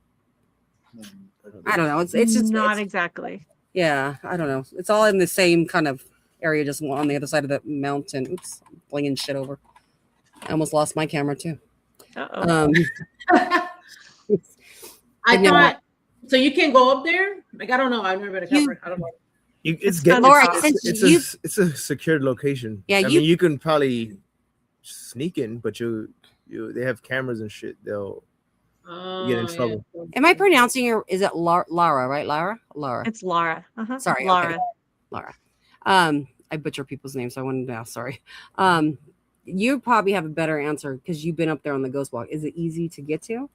I don't know. It's just not exactly. Yeah, I don't know. It's all in the same kind of area, just on the other side of the mountain. Oops, I'm flinging shit over. I almost lost my camera too. Uh-oh. I thought so. You can go up there. Like I don't know. I've never been a camera. I don't know. It's Laura, it's a secured location. Yeah, I mean, you can probably sneak in, but they have cameras and shit. They'll get in trouble. Yeah. Am I pronouncing your? Is it Lara? Right, Lara. It's Lara. Sorry, Lara. okay. Lara. I butcher people's names, so I wanted to ask. Sorry. You probably have a better answer because you've been up there on the ghost walk. Is it easy to get to,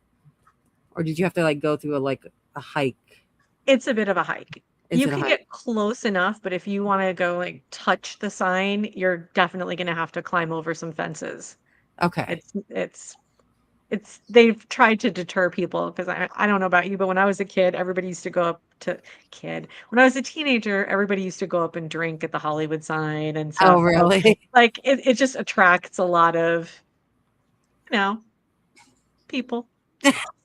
or did you have to like go through a hike? It's a bit of a hike. You can get close enough, but if you want to go like touch the sign, you're definitely going to have to climb over some fences. Okay. It's they've tried to deter people because I don't know about you, but when I was a kid, everybody used to go up to when I was a teenager, everybody used to go up and drink at the Hollywood sign and stuff. Oh, really? Like it just attracts a lot of, people.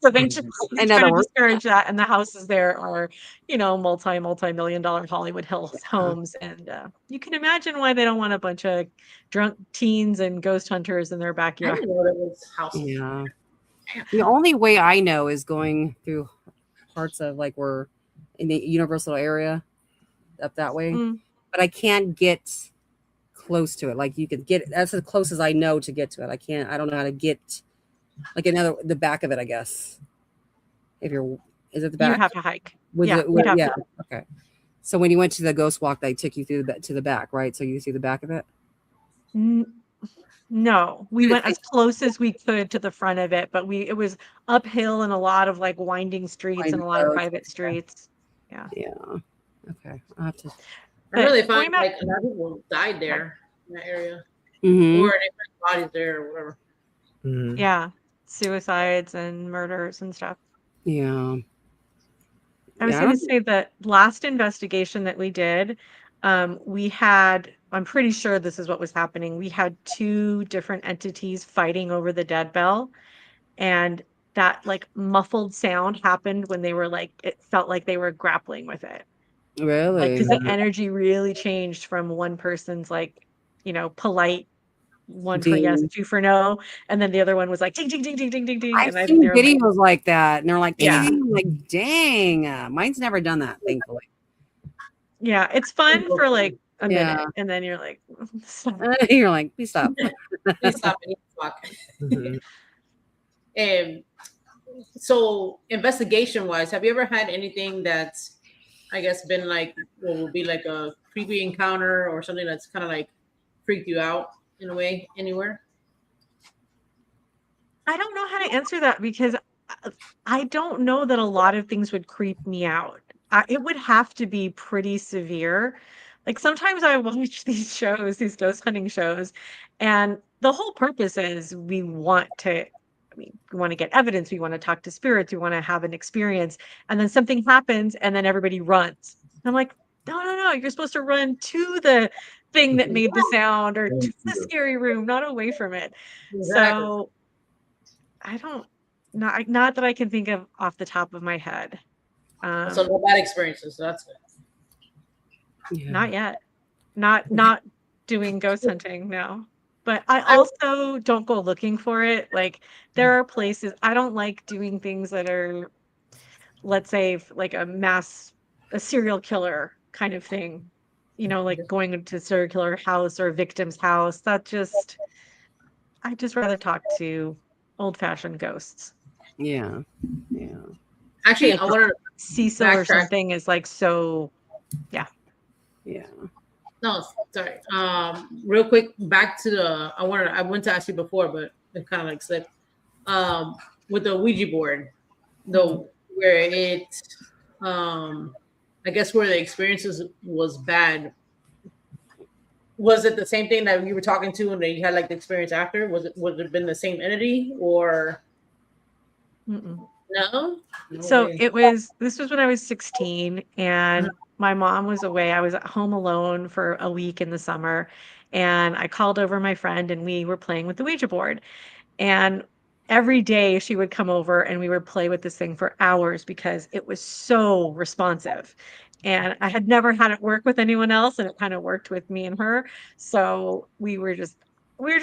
So they just try to discourage that, and the houses there are, multi-million-dollar Hollywood Hills homes, and you can imagine why they don't want a bunch of drunk teens and ghost hunters in their I backyard. didn't know there was houses. Yeah. The only way I know is going through parts of like we're in the Universal area up that way, but I can't get close to it. Like you could get that's as close as I know to get to it. I don't know how to get like the back of it, I guess. Is it the back? You have to hike. Okay. So when you went to the ghost walk, they took you through to the back, right? So you see the back of it? No, we went as close as we could to the front of it, but it was uphill and a lot of like winding streets and a lot of private streets. Yeah. Okay. I'll have to. I really find like a lot of people died there in that area, Mm-hmm. or they find bodies there or whatever. Mhm. Yeah, suicides and murders and stuff. Yeah. I was going to say that last investigation that we did, we had, I'm pretty sure this is what was happening. We had 2 different entities fighting over the dead bell, and that like muffled sound happened when they were like, it felt like they were grappling with it. Really? Like, because the energy really changed from one person's like, polite, 1 for yes, 2 for no, and then the other one was like ding ding ding ding ding ding ding. I've seen videos like that, and they're like, like, dang, mine's never done that, thankfully. Yeah, it's fun for like a minute, and then you're like, stop. You're like, please stop. Please stop and talk. Mhm. So investigation wise, have you ever had anything that's, I guess, been like what would be like a creepy encounter or something that's kind of like freaked you out in a way anywhere? I don't know how to answer that because I don't know that a lot of things would creep me out. It would have to be pretty severe. Like sometimes I watch these ghost hunting shows, and the whole purpose is we want to get evidence, we want to talk to spirits, we want to have an experience, and then something happens and then everybody runs. And I'm like, no, you're supposed to run to the thing that made the sound or to the scary room, not away from it. Exactly. So I don't, not that I can think of off the top of my head. So no bad experiences. So that's good. Yeah. Not yet. Not doing ghost hunting, no. But I also don't go looking for it. Like there are places I don't like doing things that are, let's say, like a serial killer kind of thing. Like going into a serial killer house or a victim's house. I just rather talk to old-fashioned ghosts. Yeah. Actually, I want to Cecil or something is like so. Yeah. No, sorry. Real quick, back to I wanted to ask you before, but it kind of like slipped. With the Ouija board, the where it I guess where the experiences was bad. Was it the same thing that you were talking to and then you had like the experience after? Would it have been the same entity or Mm-mm. no? So Okay. this was when I was 16 and my mom was away. I was at home alone for a week in the summer and I called over my friend and we were playing with the Ouija board. And every day she would come over and we would play with this thing for hours because it was so responsive. And I had never had it work with anyone else and it kind of worked with me and her. So we were just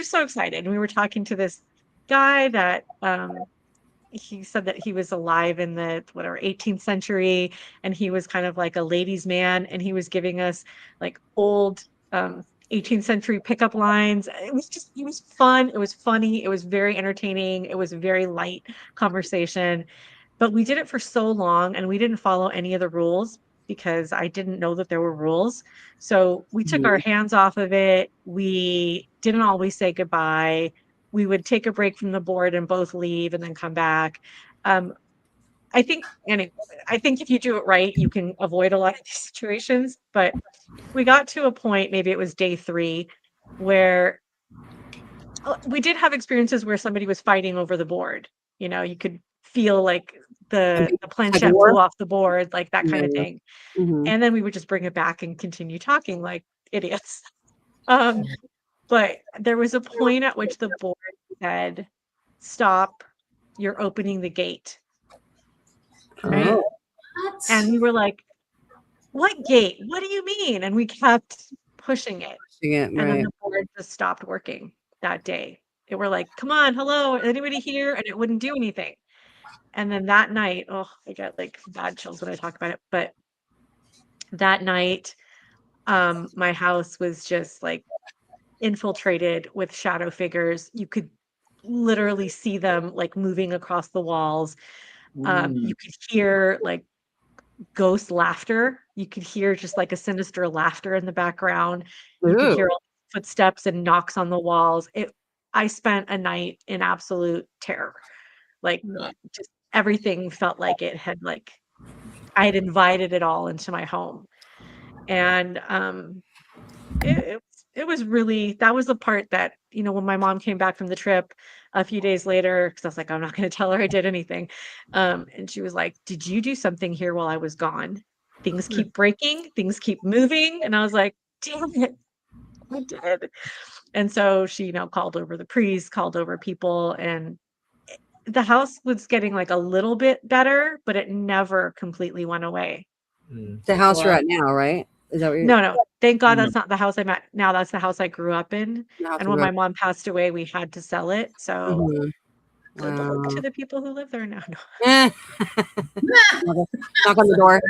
so excited. And we were talking to this guy that he said that he was alive in the whatever 18th century and he was kind of like a ladies man and he was giving us like old 18th century pickup lines. It was fun, it was funny, it was very entertaining, it was a very light conversation, but we did it for so long and we didn't follow any of the rules because I didn't know that there were rules. So we took our hands off of it. We didn't always say goodbye. We would take a break from the board and both leave and then come back. I think if you do it right, you can avoid a lot of these situations. But we got to a point, maybe it was day 3, where we did have experiences where somebody was fighting over the board. You know, you could feel like the planchette flew off the board, like that kind of thing. And then we would just bring it back and continue talking like idiots. But there was a point at which the board said, "Stop, you're opening the gate." Right? Oh. And we were like, "What gate? What do you mean?" And we kept pushing it. And then the board just stopped working that day. They were like, "Come on, hello, anybody here?" And it wouldn't do anything. And then that night, oh, I get like bad chills when I talk about it. But that night, my house was just like infiltrated with shadow figures. You could literally see them like moving across the walls. You could hear like ghost laughter. You could hear just like a sinister laughter in the background. You could hear all the footsteps and knocks on the walls. I spent a night in absolute terror. Like just everything felt like it had like I had invited it all into my home. And it was really, that was the part that, you know, when my mom came back from the trip a few days later, because I was like, I'm not going to tell her I did anything. And she was like, "Did you do something here while I was gone? Things keep breaking, things keep moving." And I was like, "Damn it, I did." And so she, you know, called over the priest, called over people, and the house was getting like a little bit better, but it never completely went away. The house you're at now, right? Is that what you're... No. Thank God that's not the house I'm at now. That's the house I grew up in. And when my mom passed away, we had to sell it. So good luck to the people who live there now. No. Knock on the door.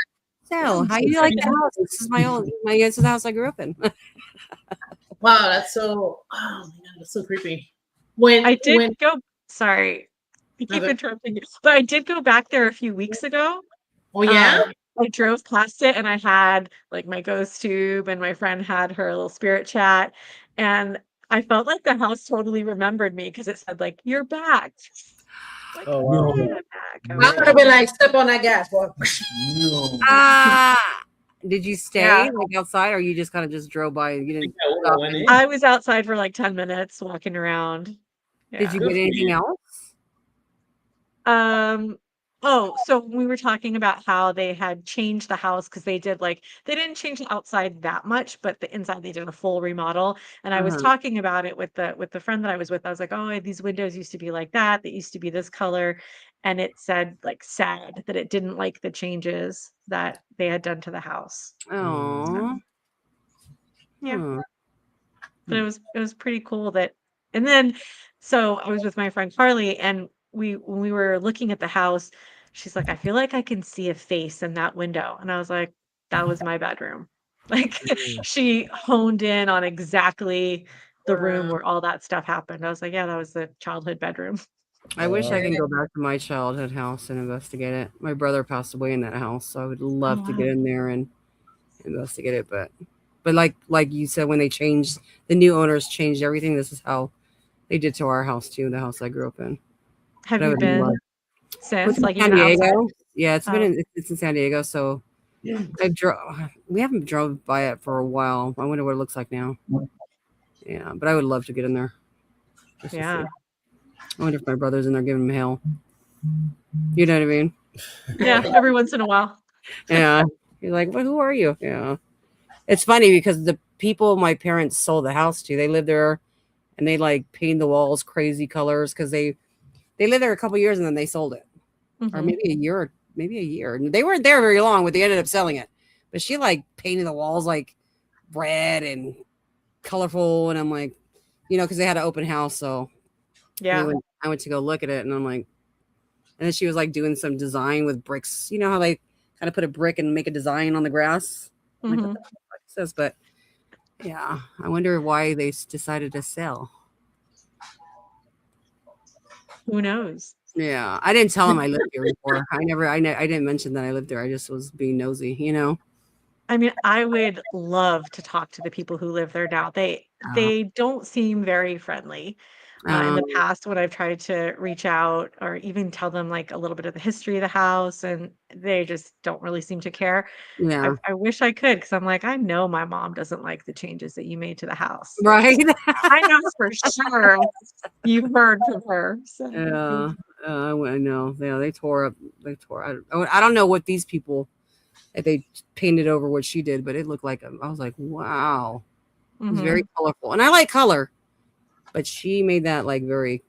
So, how do you like the house? This is this is the house I grew up in. Wow, that's so. Oh my God, that's so creepy. Sorry, I keep interrupting you, but I did go back there a few weeks ago. Oh yeah. I drove past it and I had like my ghost tube and my friend had her little spirit chat and I felt like the house totally remembered me because it said like, "You're back." Like, oh wow. I'm back. I would have been like, "Step on that gas, boy." Did you stay like outside or you just kind of just drove by and you didn't stop? I was outside for like 10 minutes walking around. Yeah. Did you get anything else? Oh, so we were talking about how they had changed the house because they didn't change the outside that much, but the inside they did a full remodel. And I was talking about it with the friend that I was with. I was like, "Oh, these windows used to be like that. They used to be this color." And it said like sad that it didn't like the changes that they had done to the house. Oh. Yeah. But it was pretty cool that, and then so I was with my friend Carly and when we were looking at the house, she's like, "I feel like I can see a face in that window." And I was like, "That was my bedroom." Like she honed in on exactly the room where all that stuff happened. I was like, "Yeah, that was the childhood bedroom." I wish I can go back to my childhood house and investigate it. My brother passed away in that house, so I would love to get in there and investigate it. But like you said, when they changed, the new owners changed everything. This is how they did to our house too, the house I grew up in. Have you been? since? in Like San even outside? Diego. Yeah, it's been Oh. it's in San Diego. So we haven't drove by it for a while. I wonder what it looks like now. Yeah, but I would love to get in there. Just to Yeah. see. I wonder if my brother's in there giving him hell. You know what I mean? Yeah, every once in a while. Yeah. You're like, well, who are you? Yeah. It's funny because the people my parents sold the house to, they lived there and they like painted the walls crazy colors because they lived there a couple years and then they sold it. Or Mhm. maybe a year. And they weren't there very long, but they ended up selling it. But she like painted the walls like red and colorful. And I'm like, because they had an open house. So Yeah. I went to go look at it and I'm like, and then she was like doing some design with bricks. You know how they kind of put a brick and make a design on the grass? I'm like, Mhm. what the fuck is this? But yeah, I wonder why they decided to sell. Who knows? Yeah, I didn't tell him I lived here before. I didn't mention that I lived there. I just was being nosy, I mean, I would love to talk to the people who live there now. They don't seem very friendly. In the past, when I've tried to reach out or even tell them like a little bit of the history of the house, and they just don't really seem to care. Yeah, I wish I could, because I'm like, I know my mom doesn't like the changes that you made to the house. right. I know for sure you've heard from her. So. Yeah, I know. Yeah, they tore up. I don't know what these people if they painted over what she did, but it looked like I was like, wow, it was very colorful, and I like color, but she made that like very,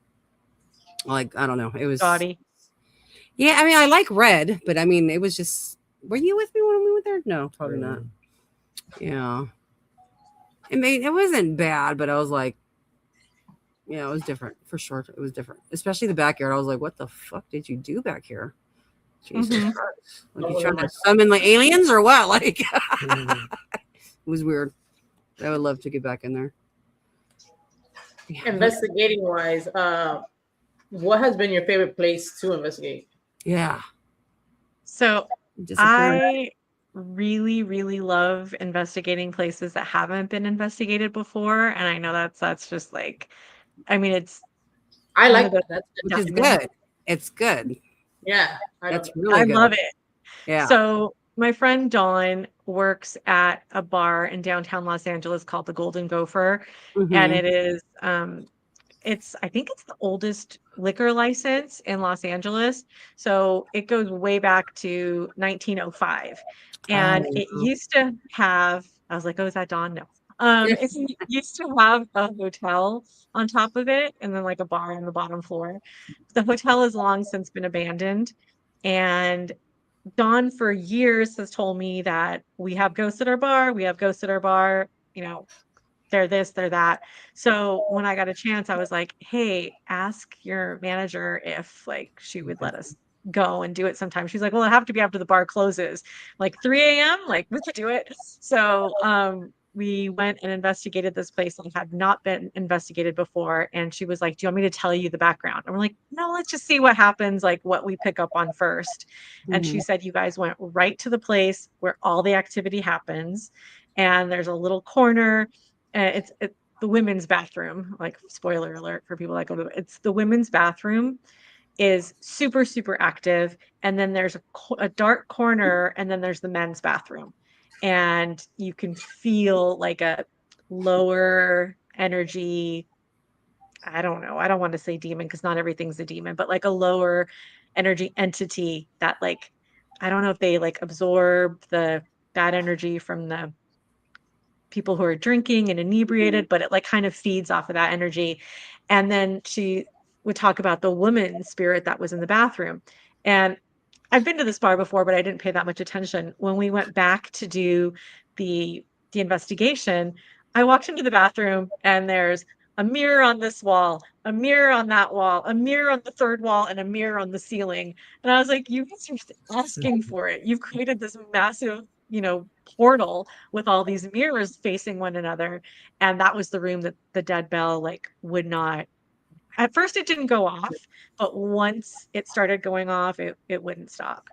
like I don't know, it was gaudy. Yeah, I mean, I like red, but I mean, it was just. Were you with me when we went there? No, probably not. Yeah, it wasn't bad, but I was like. Yeah, it was different for sure. It was different, especially the backyard. I was like, "What the fuck did you do back here?" Jesus Christ! Like you trying to summon like aliens or what? Like it was weird. I would love to get back in there. Yeah. Investigating wise, what has been your favorite place to investigate? Yeah. So I really, really love investigating places that haven't been investigated before, and I know that's just like. I mean, I like that. Which is good. It's good. Yeah, that's really good. I love it. Yeah. So my friend Dawn works at a bar in downtown Los Angeles called the Golden Gopher, and it is I think it's the oldest liquor license in Los Angeles. So it goes way back to 1905, and it used to have. I was like, oh, is that Dawn? No. It used to have a hotel on top of it and then like a bar on the bottom floor. The hotel has long since been abandoned. And Dawn for years has told me that we have ghosts at our bar. We have ghosts at our bar. They're this, they're that. So when I got a chance, I was like, hey, ask your manager if like she would let us go and do it sometime. She's like, well, it'll have to be after the bar closes, like 3 a.m. Like we could do it. So we went and investigated this place that had not been investigated before. And she was like, do you want me to tell you the background? And we're like, no, let's just see what happens, like what we pick up on first. And she said, you guys went right to the place where all the activity happens. And there's a little corner. It's the women's bathroom, like spoiler alert for people that go to it's the women's bathroom is super, super active. And then there's a dark corner and then there's the men's bathroom. And you can feel like a lower energy. I don't know. I don't want to say demon because not everything's a demon, but like a lower energy entity that like, I don't know if they like absorb the bad energy from the people who are drinking and inebriated, but it like kind of feeds off of that energy. And then she would talk about the woman spirit that was in the bathroom. And I've been to this bar before, but I didn't pay that much attention. When we went back to do the investigation, I walked into the bathroom and there's a mirror on this wall, a mirror on that wall, a mirror on the third wall, and a mirror on the ceiling. And I was like, you guys are asking for it. You've created this massive, portal with all these mirrors facing one another. And that was the room that the dead bell like would not. At first it didn't go off, but once it started going off, it wouldn't stop.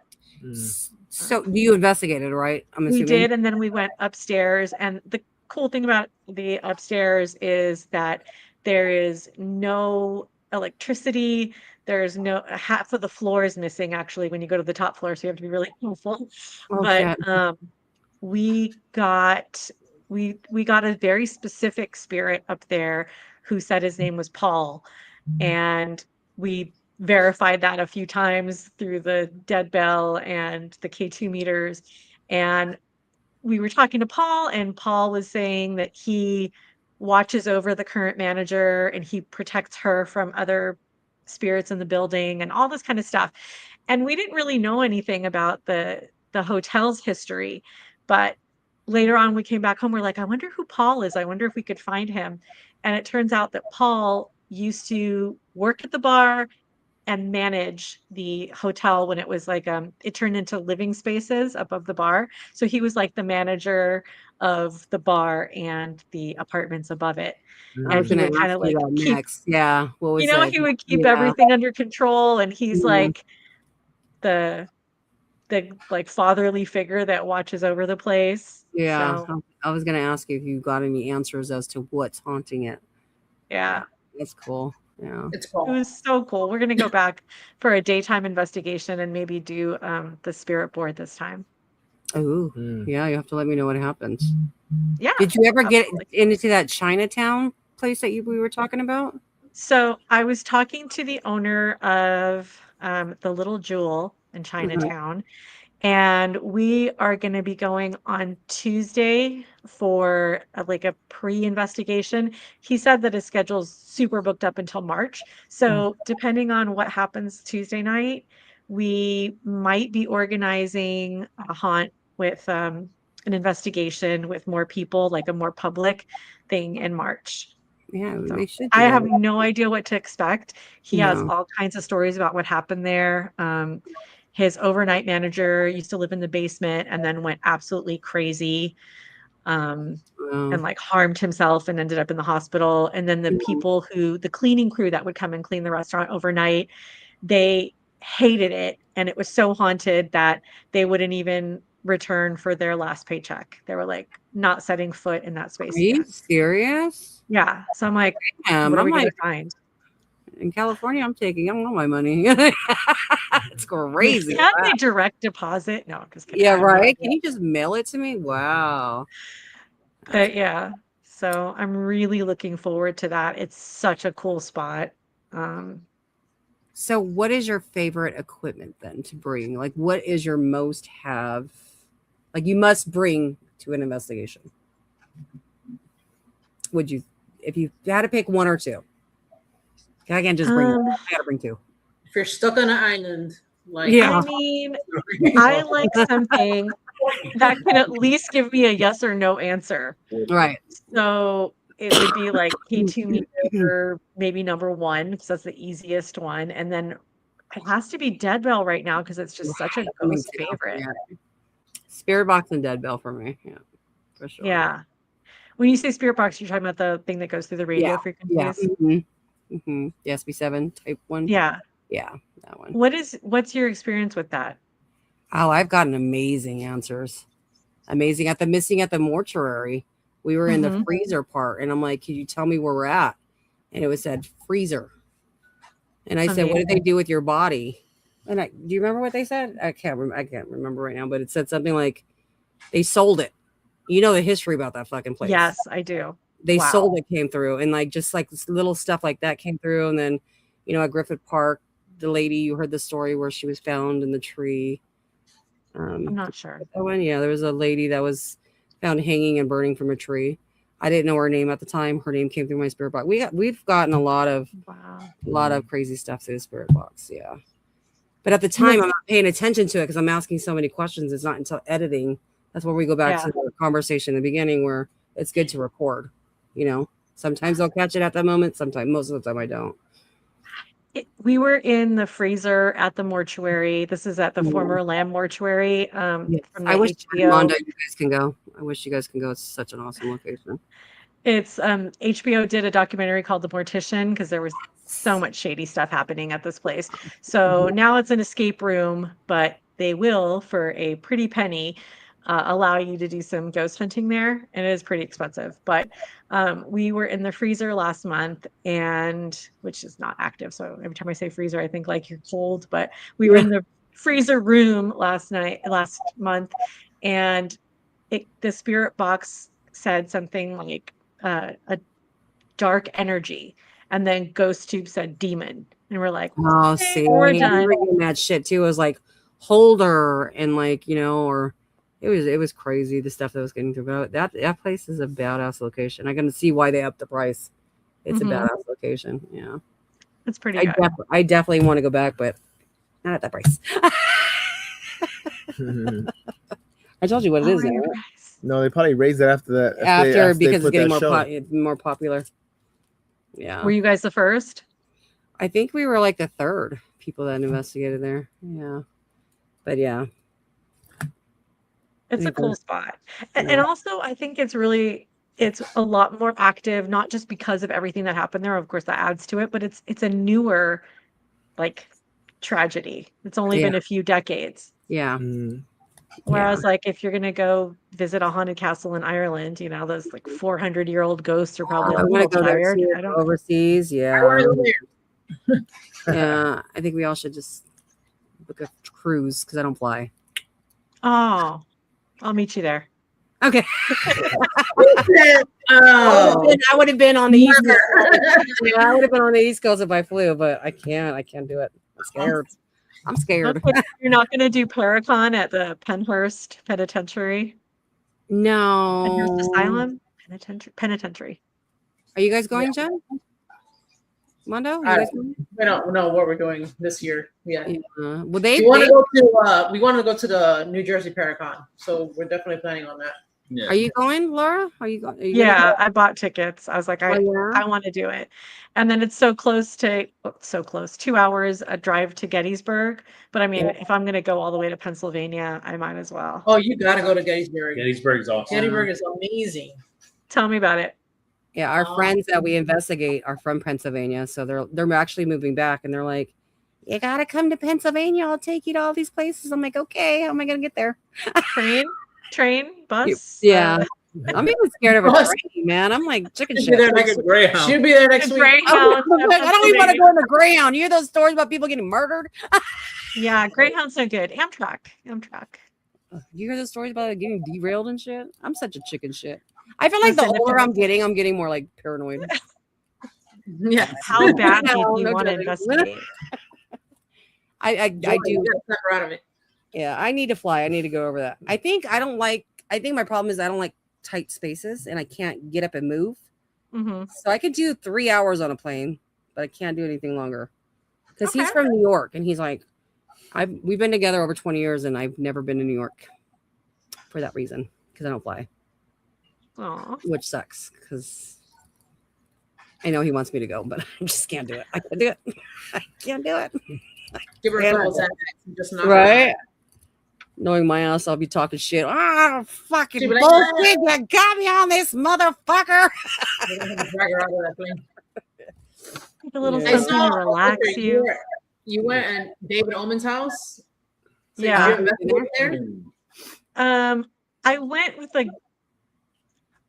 So you investigated, right? I'm assuming. We did, and then we went upstairs. And the cool thing about the upstairs is that there is no electricity. There's no half of the floor is missing actually when you go to the top floor, so you have to be really careful. Okay. But we got a very specific spirit up there who said his name was Paul, and we verified that a few times through the dead bell and the K2 meters. And we were talking to Paul, and Paul was saying that he watches over the current manager and he protects her from other spirits in the building and all this kind of stuff. And we didn't really know anything about the hotel's history, but later on we came back home, we're like, I wonder who Paul is. I wonder if we could find him. And it turns out that Paul used to work at the bar and manage the hotel when it was like it turned into living spaces above the bar. So he was like the manager of the bar and the apartments above it. I was And he gonna would kind ask of you like that keep, next. Yeah. What was you know, it? he would keep Yeah. everything under control. And he's Yeah. like the like fatherly figure that watches over the place. Yeah. So, I was gonna ask you if you got any answers as to what's haunting it. yeah. That's cool. Yeah. It's It cool. was so cool. We're gonna go back for a daytime investigation and maybe do the spirit board this time. Oh, Mm. yeah. You have to let me know what happens. Yeah. Did you ever get absolutely. into that Chinatown place that we were talking about? So I was talking to the owner of the Little Jewel in Chinatown, and we are going to be going on Tuesday for like a pre-investigation. He said that his schedule's super booked up until March. So depending on what happens Tuesday night, we might be organizing a haunt with an investigation with more people, like a more public thing in March. Yeah, So they should do I that. have no idea what to expect. He has No. all kinds of stories about what happened there. His overnight manager used to live in the basement and then went absolutely crazy, and like harmed himself and ended up in the hospital. And then the people the cleaning crew that would come and clean the restaurant overnight, they hated it. And it was so haunted that they wouldn't even return for their last paycheck. They were like not setting foot in that Are space you again. serious? Yeah. So I'm like, what are I'm we going like, to find? in California, I'm taking all my money. It's crazy. Can't they direct deposit? No, I'm just kidding. Yeah, right. Can you just mail it to me? Wow. But yeah, so I'm really looking forward to that. It's such a cool spot. So, what is your favorite equipment then to bring? Like, what is your most have? Like, you must bring to an investigation. Would you, if you had to pick one or two? I can't just bring. I gotta bring two. If you're stuck on an island, like Yeah. I mean, I like something that can at least give me a yes or no answer. Right. So it would be like K2 meter, maybe number one, because that's the easiest one. And then it has to be Dead Bell right now because it's just such a ghost favorite. Yeah. Spirit box and Dead Bell for me. Yeah, for sure. Yeah. When you say spirit box, you're talking about the thing that goes through the radio frequencies. Yeah. Mm-hmm. The SB7 type one. Yeah. Yeah, that one. What's your experience with that? Oh, I've gotten amazing answers. Amazing at the missing at the mortuary. We were in the freezer part, and I'm like, "Could you tell me where we're at?" And it was said freezer. And I said, "What did they do with your body?" And do you remember what they said? I can't remember right now, but it said something like they sold it. You know the history about that fucking place. Yes, I do. They sold it, came through, and like just like this little stuff like that came through, and then at Griffith Park, the lady, you heard the story where she was found in the tree. I'm not sure. That one, yeah, there was a lady that was found hanging and burning from a tree. I didn't know her name at the time. Her name came through my spirit box. We've gotten a lot of crazy stuff through the spirit box, yeah. But at the time, I'm not paying attention to it because I'm asking so many questions. It's not until editing. That's where we go back to the conversation in the beginning where it's good to record. Sometimes I'll catch it at that moment. Sometimes, most of the time, I don't. We were in the freezer at the mortuary. This is at the former Lamb mortuary. From the I wish HBO. Mondo, you guys can go. I wish you guys can go. It's such an awesome location. It's HBO did a documentary called The Mortician because there was so much shady stuff happening at this place. So now it's an escape room, but they will, for a pretty penny, allow you to do some ghost hunting there, and it is pretty expensive. But we were in the freezer last month, and which is not active. So every time I say freezer, I think like you're cold. But we were in the freezer room last month, and the spirit box said something like a dark energy, and then Ghost Tube said demon, and we're like, Oh, okay, see, we're we done. were getting that shit too. It was like holder and like, you know, or it was crazy the stuff that was getting through. But that place is a badass location. I can see why they upped the price. It's a badass location. Yeah, It's pretty good. I definitely want to go back, but not at that price. I told you what it is. Right? No, they probably raised it after that. After they because it's put getting that more popular. Yeah. Were you guys the first? I think we were like the third people that investigated there. Yeah. But yeah. It's a cool spot. And also I think it's a lot more active, not just because of everything that happened there. Of course that adds to it, but it's a newer like tragedy. It's only been a few decades. Yeah. Whereas like if you're gonna go visit a haunted castle in Ireland, you know, those like 400-year-old ghosts are probably a little tired. I don't overseas. Yeah. Yeah. I think we all should just book a cruise because I don't fly. Oh, I'll meet you there. Okay. Oh, I would have been on the East Coast. Yeah, I would have been on the East Coast if I flew, but I can't do it. I'm scared. I'm scared. You're not going to do Paracon at the Penhurst Penitentiary? No. Penhurst Asylum? Penitentiary. Are you guys going, Jen? Mondo? You guys going? We don't know what we're doing this year. Yeah. Well, we want to go to the New Jersey Paracon, so we're definitely planning on that. Yeah. Are you going, Laura? Are you going? Yeah, I bought tickets. I was like, I want to do it. And then it's so close, 2 hours a drive to Gettysburg. But I mean, if I'm going to go all the way to Pennsylvania, I might as well. Oh, you got to go to Gettysburg. Gettysburg is awesome. Gettysburg is amazing. Tell me about it. Yeah, our friends that we investigate are from Pennsylvania, so they're actually moving back, and they're like, "You gotta come to Pennsylvania. I'll take you to all these places." I'm like, "Okay, how am I gonna get there?" Train, bus. Yeah, I'm even scared of a train, man. I'm like chicken shit. She'll be there next week. I don't even want to go on the Greyhound. You hear those stories about people getting murdered? Yeah, Greyhound's so good. Amtrak. You hear the stories about getting derailed and shit? I'm such a chicken shit. I feel like the older I'm getting more like paranoid. Yeah. How bad do you want to investigate? I do. Out of it. Yeah, I need to fly. I need to go over that. I think my problem is I don't like tight spaces and I can't get up and move. So I could do 3 hours on a plane, but I can't do anything longer. Because he's from New York and he's like, we've been together over 20 years and I've never been to New York for that reason. Because I don't fly. Aww. Which sucks because I know he wants me to go, but I just can't do it. I can't do it. I can't do it. Give her a couple seconds. Just not right. Knowing my ass, I'll be talking shit. Fucking bullshit! You got me on this motherfucker. Drag her out of that plane. A little something to relax you. You went at David Ullman's house. So yeah. Did you there?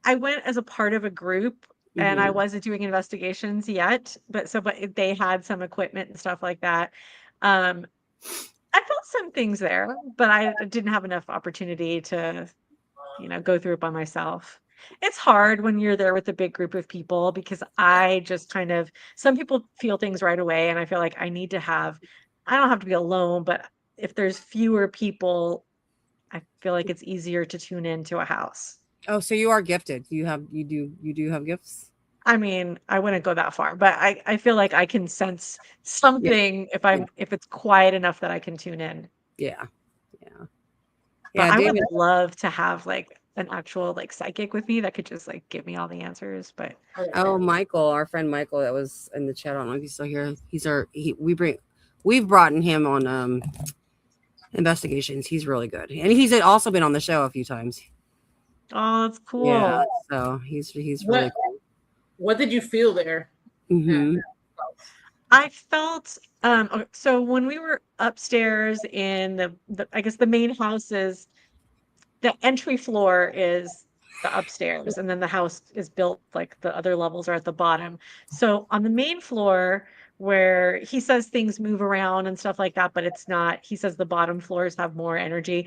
I went as a part of a group and I wasn't doing investigations yet, but they had some equipment and stuff like that. I felt some things there, but I didn't have enough opportunity to, go through it by myself. It's hard when you're there with a big group of people because I just some people feel things right away. And I feel like I don't have to be alone, but if there's fewer people, I feel like it's easier to tune into a house. Oh, so you are gifted. You do have gifts? I mean, I wouldn't go that far, but I feel like I can sense something if it's quiet enough that I can tune in. Yeah. But I would love to have like an actual like psychic with me that could just like give me all the answers. But Michael, our friend Michael that was in the chat, I don't know if he's still here. We've brought him on investigations. He's really good. And he's also been on the show a few times. Oh, that's cool. Yeah, so he's really cool. What did you feel there? I felt so when we were upstairs in the I guess the main houses, the entry floor is the upstairs, and then the house is built like the other levels are at the bottom. So on the main floor, where he says things move around and stuff like that, but it's not, he says the bottom floors have more energy.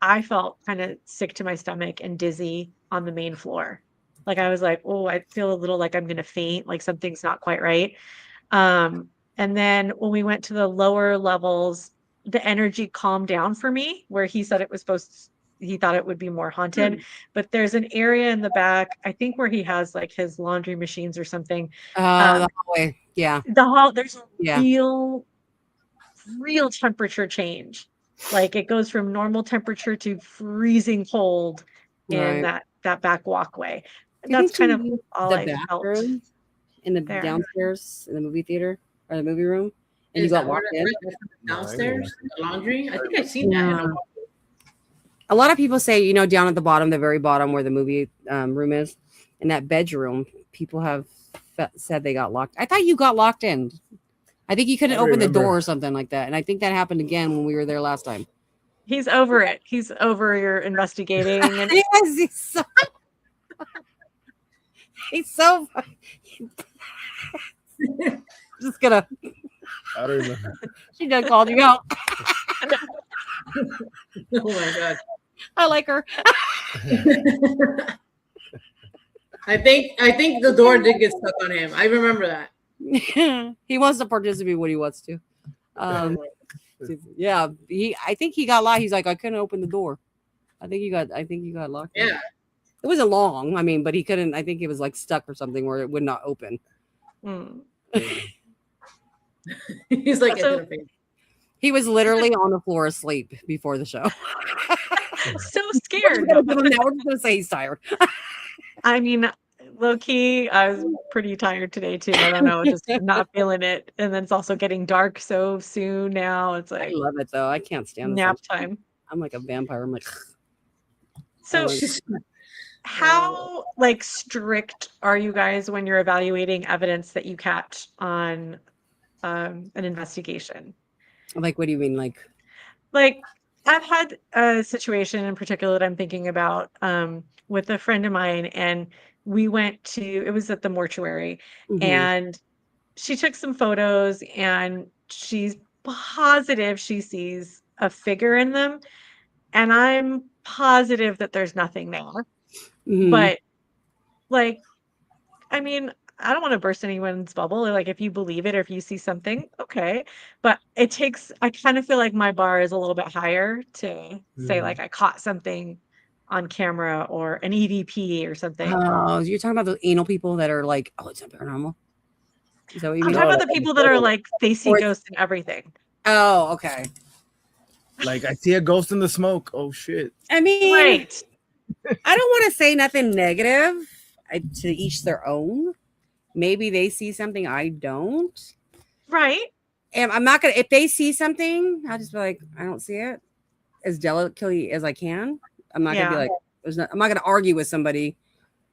I felt kind of sick to my stomach and dizzy on the main floor. Like I was like, oh, I feel a little like I'm going to faint, like something's not quite right. And then when we went to the lower levels, the energy calmed down for me, where he said it was he thought it would be more haunted. But there's an area in the back, I think, where he has like his laundry machines or something. The hallway. Yeah. There's a real temperature change. Like it goes from normal temperature to freezing cold in that back walkway. That's kind of all I felt. In the downstairs in the movie theater or the movie room, and you got walked in downstairs. The laundry. I think I've seen that. A lot of people say, you know, down at the bottom, the very bottom where the movie room is, in that bedroom, people have said they got locked. I thought you got locked in. I think you couldn't open the door or something like that, and I think that happened again when we were there last time. He's over it. He's over your investigating. And yes, he's so just gonna. I don't know. She done called you out. Oh my god. I like her. I think the door did get stuck on him. I remember that. He wants to participate when he wants to. Yeah, I think he got locked. He's like, I couldn't open the door. I think you got locked. Yeah. In. It wasn't long. I mean, but he couldn't. I think it was like stuck or something where it would not open. He's like, he was literally on the floor asleep before the show. So scared. Now we're just gonna say he's tired. I mean, low key, I was pretty tired today too. I don't know, just not feeling it. And then it's also getting dark so soon now. It's like, I love it though. I can't stand nap time. I'm like a vampire. I'm like, so how like strict are you guys when you're evaluating evidence that you catch on an investigation? Like, what do you mean? Like I've had a situation in particular that I'm thinking about with a friend of mine, and we went to, it was at the mortuary, and she took some photos, and she's positive she sees a figure in them, and I'm positive that there's nothing there. But like, I mean, I don't want to burst anyone's bubble. Like, if you believe it or if you see something, okay. But I kind of feel like my bar is a little bit higher to say, like, I caught something on camera or an EVP or something. Oh, you're talking about those anal people that are like, oh, it's not paranormal. Is that what you mean? I'm talking about the people that are like, they see ghosts and everything. Oh, okay. Like, I see a ghost in the smoke. Oh, shit. I mean, Right. I don't want to say nothing negative. To each their own. Maybe they see something I don't. Right. And I'm not going to, if they see something, I'll just be like, I don't see it as delicately as I can. I'm not going to be like, I'm not going to argue with somebody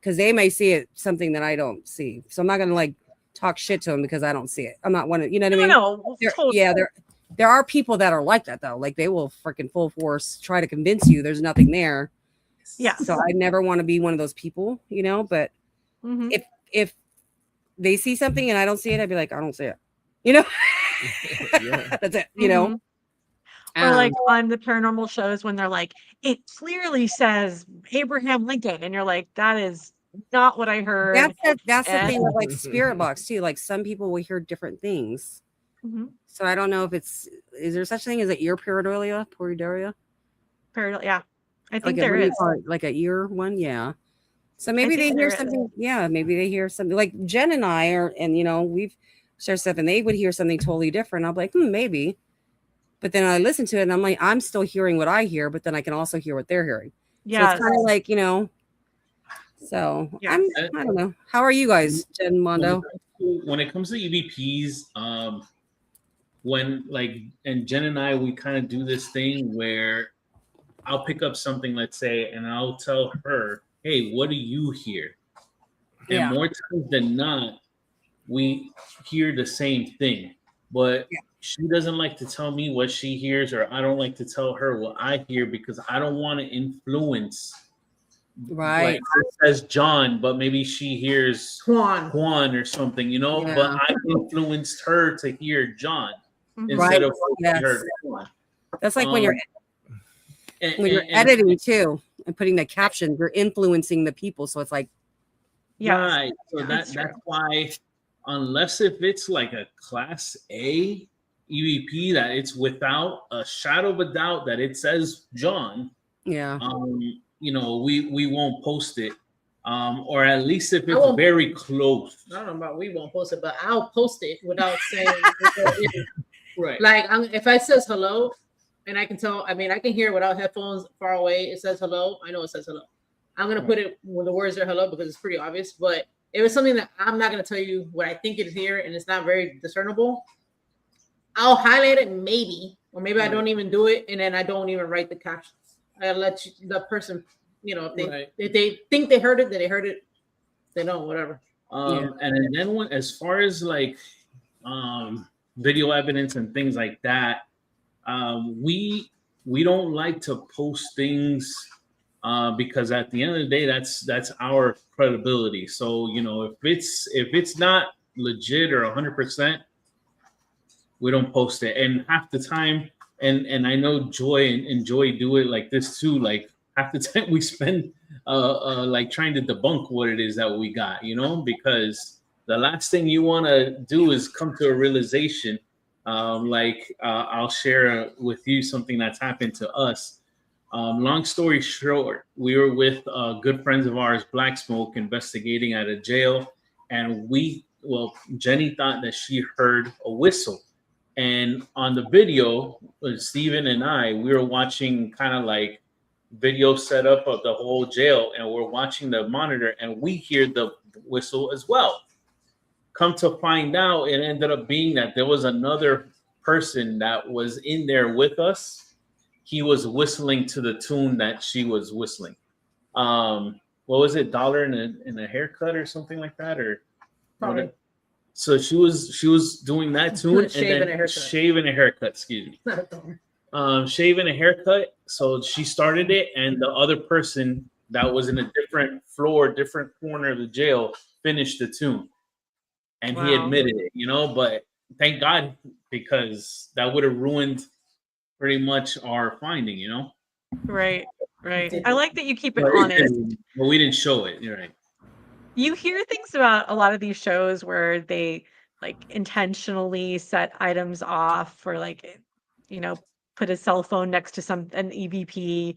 because they may see it something that I don't see. So I'm not going to like talk shit to them because I don't see it. I'm not one of, you know what I mean? No, totally. Yeah, there are people that are like that though. Like they will freaking full force try to convince you there's nothing there. Yeah. So I never want to be one of those people, you know, but if they see something and I don't see it, I'd be like, I don't see it, you know. That's it, you know. Or like on the paranormal shows when they're like, it clearly says Abraham Lincoln, and you're like, that is not what I heard. That's the thing with like spirit box too. Like some people will hear different things. So I don't know if is there such thing as an ear pareidolia? Yeah, I think like there is like a ear one. Yeah. So maybe they hear something. Yeah, maybe they hear something. Like Jen and I and you know, we've shared stuff, and they would hear something totally different. I'll be like, maybe. But then I listen to it, and I'm like, I'm still hearing what I hear, but then I can also hear what they're hearing. Yeah, so it's kind of like, you know. So I don't know. How are you guys, Jen, Mondo? When it comes to EVPs, when like, and Jen and I, we kind of do this thing where I'll pick up something, let's say, and I'll tell her, hey, what do you hear? And more times than not, we hear the same thing. but she doesn't like to tell me what she hears, or I don't like to tell her what I hear because I don't want to influence. Right. Like it says John, but maybe she hears Juan or something, you know. Yeah. But I influenced her to hear John instead Right. of what she heard Juan. That's like when you're editing too and putting the caption, you're influencing the people. So it's like, right. So Yeah, that's why, unless if it's like a class A EVP that it's without a shadow of a doubt that it says John, yeah, you know, we won't post it. Or at least if it's very close. I don't know about we won't post it, but I'll post it without saying right. Like if I says hello and I can tell, I mean, I can hear without headphones far away, it says hello. I know it says hello. I'm gonna put it when the words are hello because it's pretty obvious. But if it's something that I'm not gonna tell you what I think it is here and it's not very discernible, I'll highlight it maybe, or maybe I don't even do it and then I don't even write the captions. I let the person, you know, if they think they heard it, then they heard it. They don't, whatever. And then as far as like video evidence and things like that, we don't like to post things because at the end of the day, that's our credibility. So you know, if it's not legit or 100%, we don't post it. And half the time, and I know Joy and Joy do it like this too. Like half the time we spend like trying to debunk what it is that we got, you know, because the last thing you want to do is come to a realization. I'll share with you something that's happened to us. Long story short, we were with good friends of ours, Black Smoke, investigating at a jail, and Jenny thought that she heard a whistle. And on the video, Steven and we were watching kind of like video setup of the whole jail, and we're watching the monitor, and we hear the whistle as well. Come to find out, it ended up being that there was another person that was in there with us. He was whistling to the tune that she was whistling. What was it, $1 in a haircut or something like that, or Probably. So she was doing that tune and then shaving a haircut. Excuse me. Shaving a haircut. So she started it, and the other person that was in a different corner of the jail finished the tune, and he admitted it. You know, but thank God, because that would have ruined pretty much our finding. You know. Right. I like that you keep it honest. But we didn't show it. You're right. You hear things about a lot of these shows where they like intentionally set items off, or like, you know, put a cell phone next to an EVP,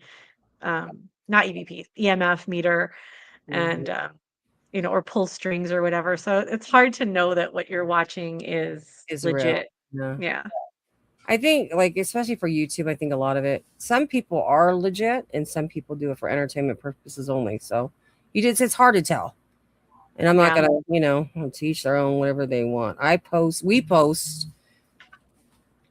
not EVP, EMF meter, and you know, or pull strings or whatever. So it's hard to know that what you're watching is legit. Yeah. I think, like, especially for YouTube, I think a lot of it, some people are legit and some people do it for entertainment purposes only. So it's hard to tell. And I'm not gonna, you know, teach their own, whatever they want. We post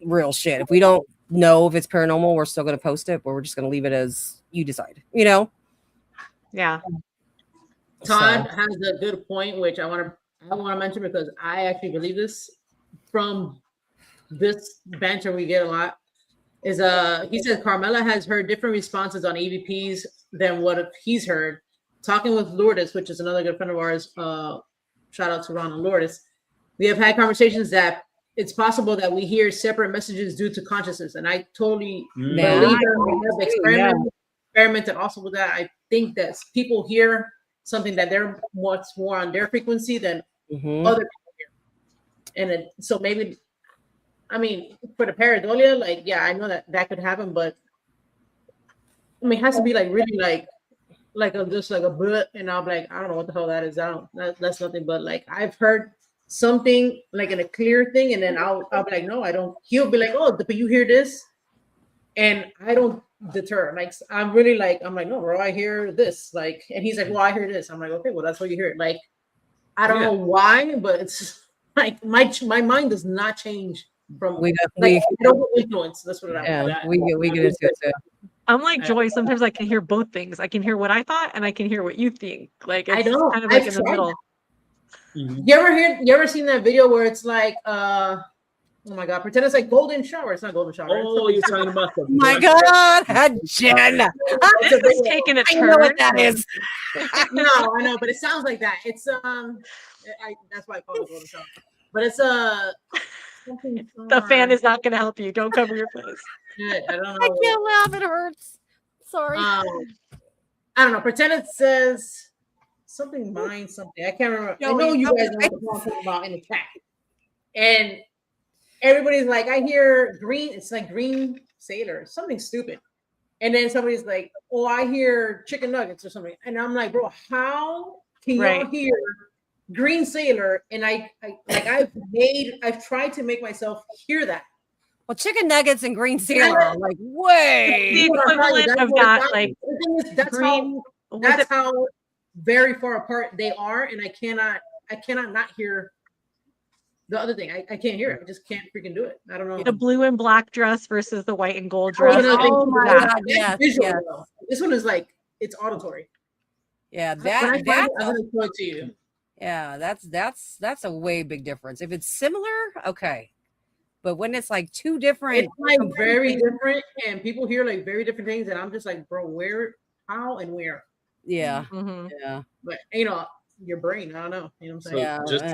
real shit. If we don't know if it's paranormal, we're still gonna post it, but we're just gonna leave it as you decide, you know? Yeah. Todd has a good point, which I want to mention because I actually believe this from this banter we get a lot. Is he says Carmela has heard different responses on EVPs than what he's heard. Talking with Lourdes, which is another good friend of ours, shout out to Ron and Lourdes, we have had conversations that it's possible that we hear separate messages due to consciousness. And I totally believe that. We have experimented also with that. I think that people hear something that they're what's more on their frequency than other people hear. And so maybe, I mean, for the pareidolia, like, yeah, I know that could happen, but I mean, it has to be like really just like a but, and I'll be like, I don't know what the hell that is. That's nothing. But like I've heard something like in a clear thing, and then I'll be like, no, I don't. He'll be like, oh, but you hear this, and I don't deter. Like I'm like, no, bro, I hear this. Like, and he's like, well, I hear this. I'm like, okay, well, that's what you hear. Like, I don't know why, but it's like my mind does not change from I don't influence. That's what we get into it too. I'm like Joy. Sometimes I can hear both things. I can hear what I thought, and I can hear what you think. Like it's kind of like in the middle. You ever seen that video where it's like Oh my God! Pretend it's like golden shower. It's not golden shower. Oh, you're talking about the. Oh my God, Jen. This is taking a I turn. know what that is. No, I know, but it sounds like that. It's that's why I call it golden shower. But it's something. The fan is not going to help you. Don't cover your face. I don't know. I can't laugh. It hurts. Sorry. I don't know. Pretend it says something. Mine something. I can't remember. I know you guys know what I'm talking about in the chat. And everybody's like, I hear green. It's like green sailor, something stupid. And then somebody's like, oh, I hear chicken nuggets or something. And I'm like, bro, how can y'all hear green sailor? And I've tried to make myself hear that. Well, chicken nuggets and green sailor are like way. The equivalent of that, like that's how very far apart they are, and I cannot not hear the other thing. I can't hear it. I just can't freaking do it. I don't know. The blue and black dress versus the white and gold dress. Oh my God, yes, visual, yes. This one is like it's auditory. Yeah, I'm gonna show it to you. Yeah, that's a way big difference. If it's similar, okay. But when it's like two different, it's like very different, and people hear like very different things, and I'm just like, bro, where, how, and where? Yeah, Mm-hmm. yeah. But your brain, I don't know. You know what I'm saying? Yeah, just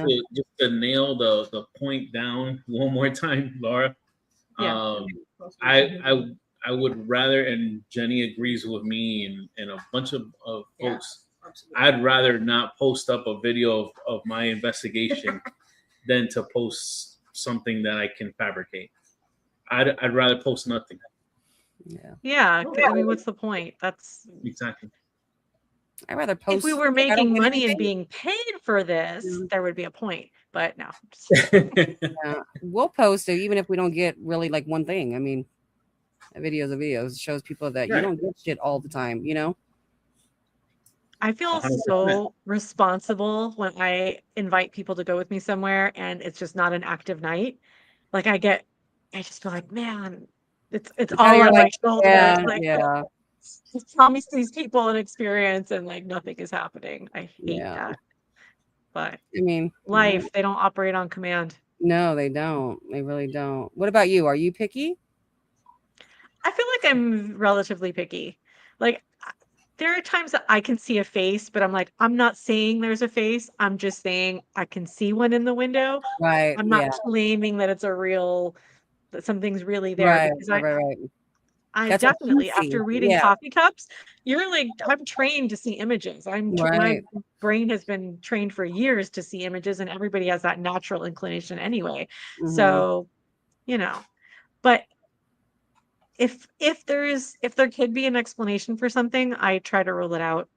to nail the point down one more time, Laura. Yeah. I would rather, and Jenny agrees with me and a bunch of folks. Absolutely. I'd rather not post up a video of my investigation than to post something that I can fabricate. I'd rather post nothing. Yeah. I mean, what's the point? That's exactly. I'd rather post. If we were making money and being paid for this, there would be a point. But no. We'll post it even if we don't get really like one thing. I mean, a video is a video. It shows people that you don't get shit all the time, you know? I feel 100%. so responsible when I invite people to go with me somewhere and it's just not an active night. Like I just feel like, man, it's all on my shoulders. Yeah. Just promise these people an experience and like nothing is happening. I hate that. But I mean, life, they don't operate on command. No, they don't. They really don't. What about you? Are you picky? I feel like I'm relatively picky. Like there are times that I can see a face, but I'm like, I'm not saying there's a face. I'm just saying I can see one in the window. Right. I'm not claiming that it's that something's really there. Right. Because I That's definitely, after reading Coffee Cups, you're like, I'm trained to see images. My brain has been trained for years to see images, and everybody has that natural inclination anyway. Mm-hmm. So, but if there could be an explanation for something, I try to rule it out.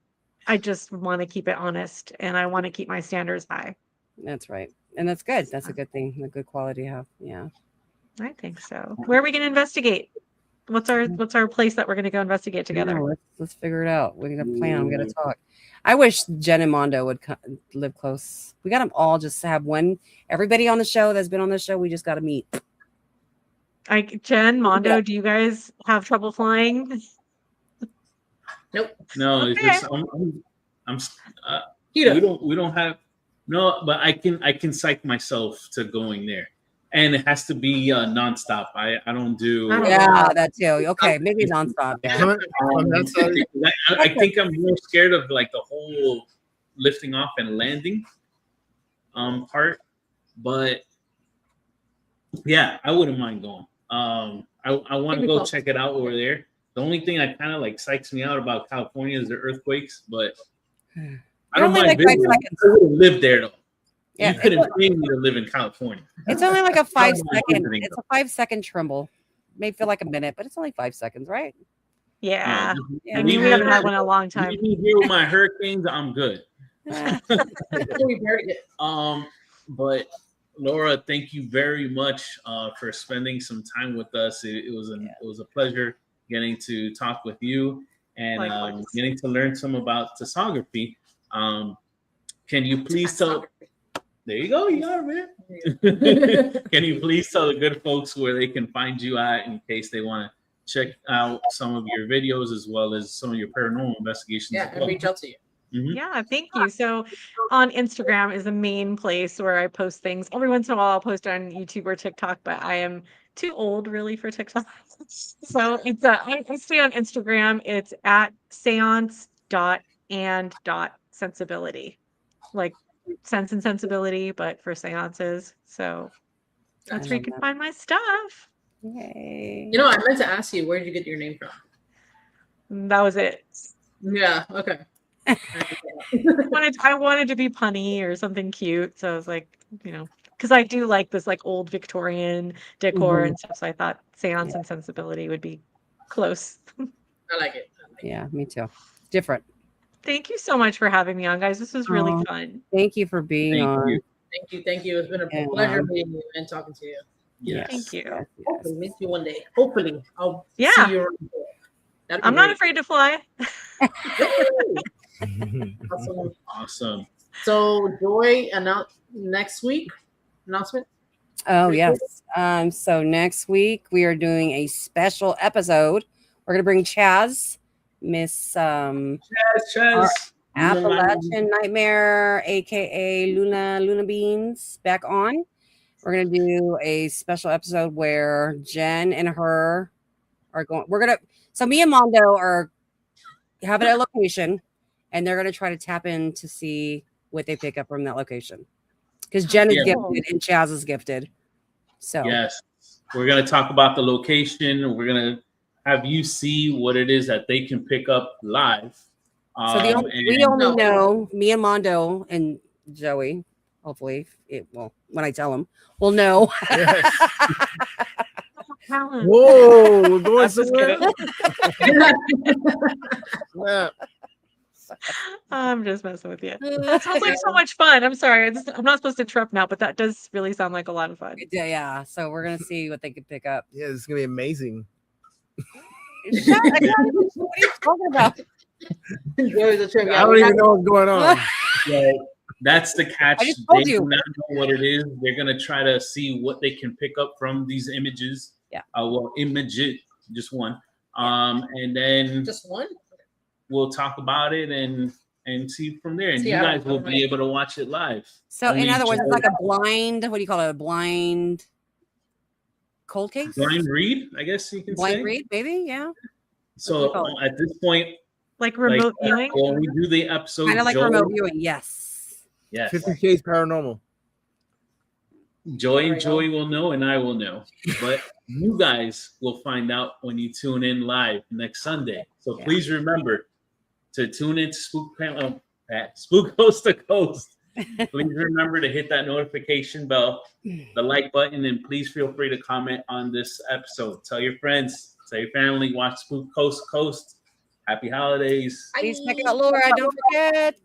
I just want to keep it honest, and I want to keep my standards high. That's right. And that's good. That's a good thing. A good quality to have. Yeah. I think so. Where are we going to investigate? What's our place that we're going to go investigate together? Let's figure it out. We're going to plan. I'm going to talk. I wish Jen and Mondo would live close. We got them all just to have everybody on the show that's been on the show. We just got to meet. Jen, Mondo, do you guys have trouble flying? Nope. No, okay. It's just we don't have but I can psych myself to going there. And it has to be nonstop. I don't do. That too. Okay, maybe nonstop. I think I'm more scared of like the whole lifting off and landing part. But yeah, I wouldn't mind going. I want to go check it out over there. The only thing that kind of like psychs me out about California is the earthquakes, but I don't mind. I would live there though. Yeah, you couldn't pay me to live in California. It's only like a 5 second. It's a 5 second tremble. May feel like a minute, but it's only 5 seconds, right? Yeah. I mean, we haven't had one in a long time. Leave me here with my hurricanes, I'm good. But Laura, thank you very much for spending some time with us. It was a pleasure getting to talk with you and getting to learn some about tasseography. Can you please tell? There you go. You got it, man. Can you please tell the good folks where they can find you at in case they want to check out some of your videos as well as some of your paranormal investigations? Yeah, and reach out to you. Yeah, thank you. So on Instagram is the main place where I post things. Every once in a while I'll post on YouTube or TikTok, but I am too old really for TikTok. So it's I stay on Instagram. It's at seance.and.sensibility. Like Sense and Sensibility, but for seances. So that's where you can find my stuff. Yay. You know, I meant to ask you, where did you get your name from? That was it. Yeah. Okay. I wanted to be punny or something cute, so I was like, you know, because I do like this like old Victorian decor and stuff. So I thought Seance and Sensibility would be close. I like it. Yeah, me too. Different. Thank you so much for having me on, guys. This was really fun. Thank you for being on. You. Thank you. It's been a pleasure meeting you and talking to you. Yes. Thank you. Yes. Hopefully meet you one day. Hopefully I'll see you around here. I'm not afraid to fly. Awesome. So Joy next week announcement. Oh yes. So next week we are doing a special episode. We're gonna bring Chaz, Miss Chaz. Appalachian Nightmare, aka Luna Beans, back on. We're gonna do a special episode where Jen and her are going. So me and Mondo are having a location, and they're gonna try to tap in to see what they pick up from that location. Because Jen is gifted and Chaz is gifted. So yes, we're gonna talk about the location. We're gonna have you see what it is that they can pick up live. So we only know, me and Mondo and Joey, hopefully, when I tell him, we'll know. Yes. Whoa, we're going somewhere. Yeah. I'm just messing with you. That sounds like so much fun. I'm sorry. I'm not supposed to interrupt now, but that does really sound like a lot of fun. Yeah. So we're going to see what they can pick up. Yeah, this is going to be amazing. What are you talking about? I don't even know what's going on. Yeah, that's the catch. I just told They you. do not know what it is. They're gonna try to see what they can pick up from these images. Yeah. Image, just one. And then just one. We'll talk about it and see from there. And you guys will be able to watch it live. So in other words, it's like a blind. What do you call it? A blind cold case. Blind read, I guess you can say. Blind read, maybe. Yeah. So at this point, like remote viewing. When we do the episode, kind of like remote viewing. Yes. 50 Shades Paranormal. Joy and Joey will know, and I will know. But you guys will find out when you tune in live next Sunday. So please remember to tune in to Spook Coast to Coast. Please remember to hit that notification bell, the like button, and please feel free to comment on this episode. Tell your friends, tell your family, watch Spook Coast to Coast. Happy holidays. Please check out Laura. Don't forget.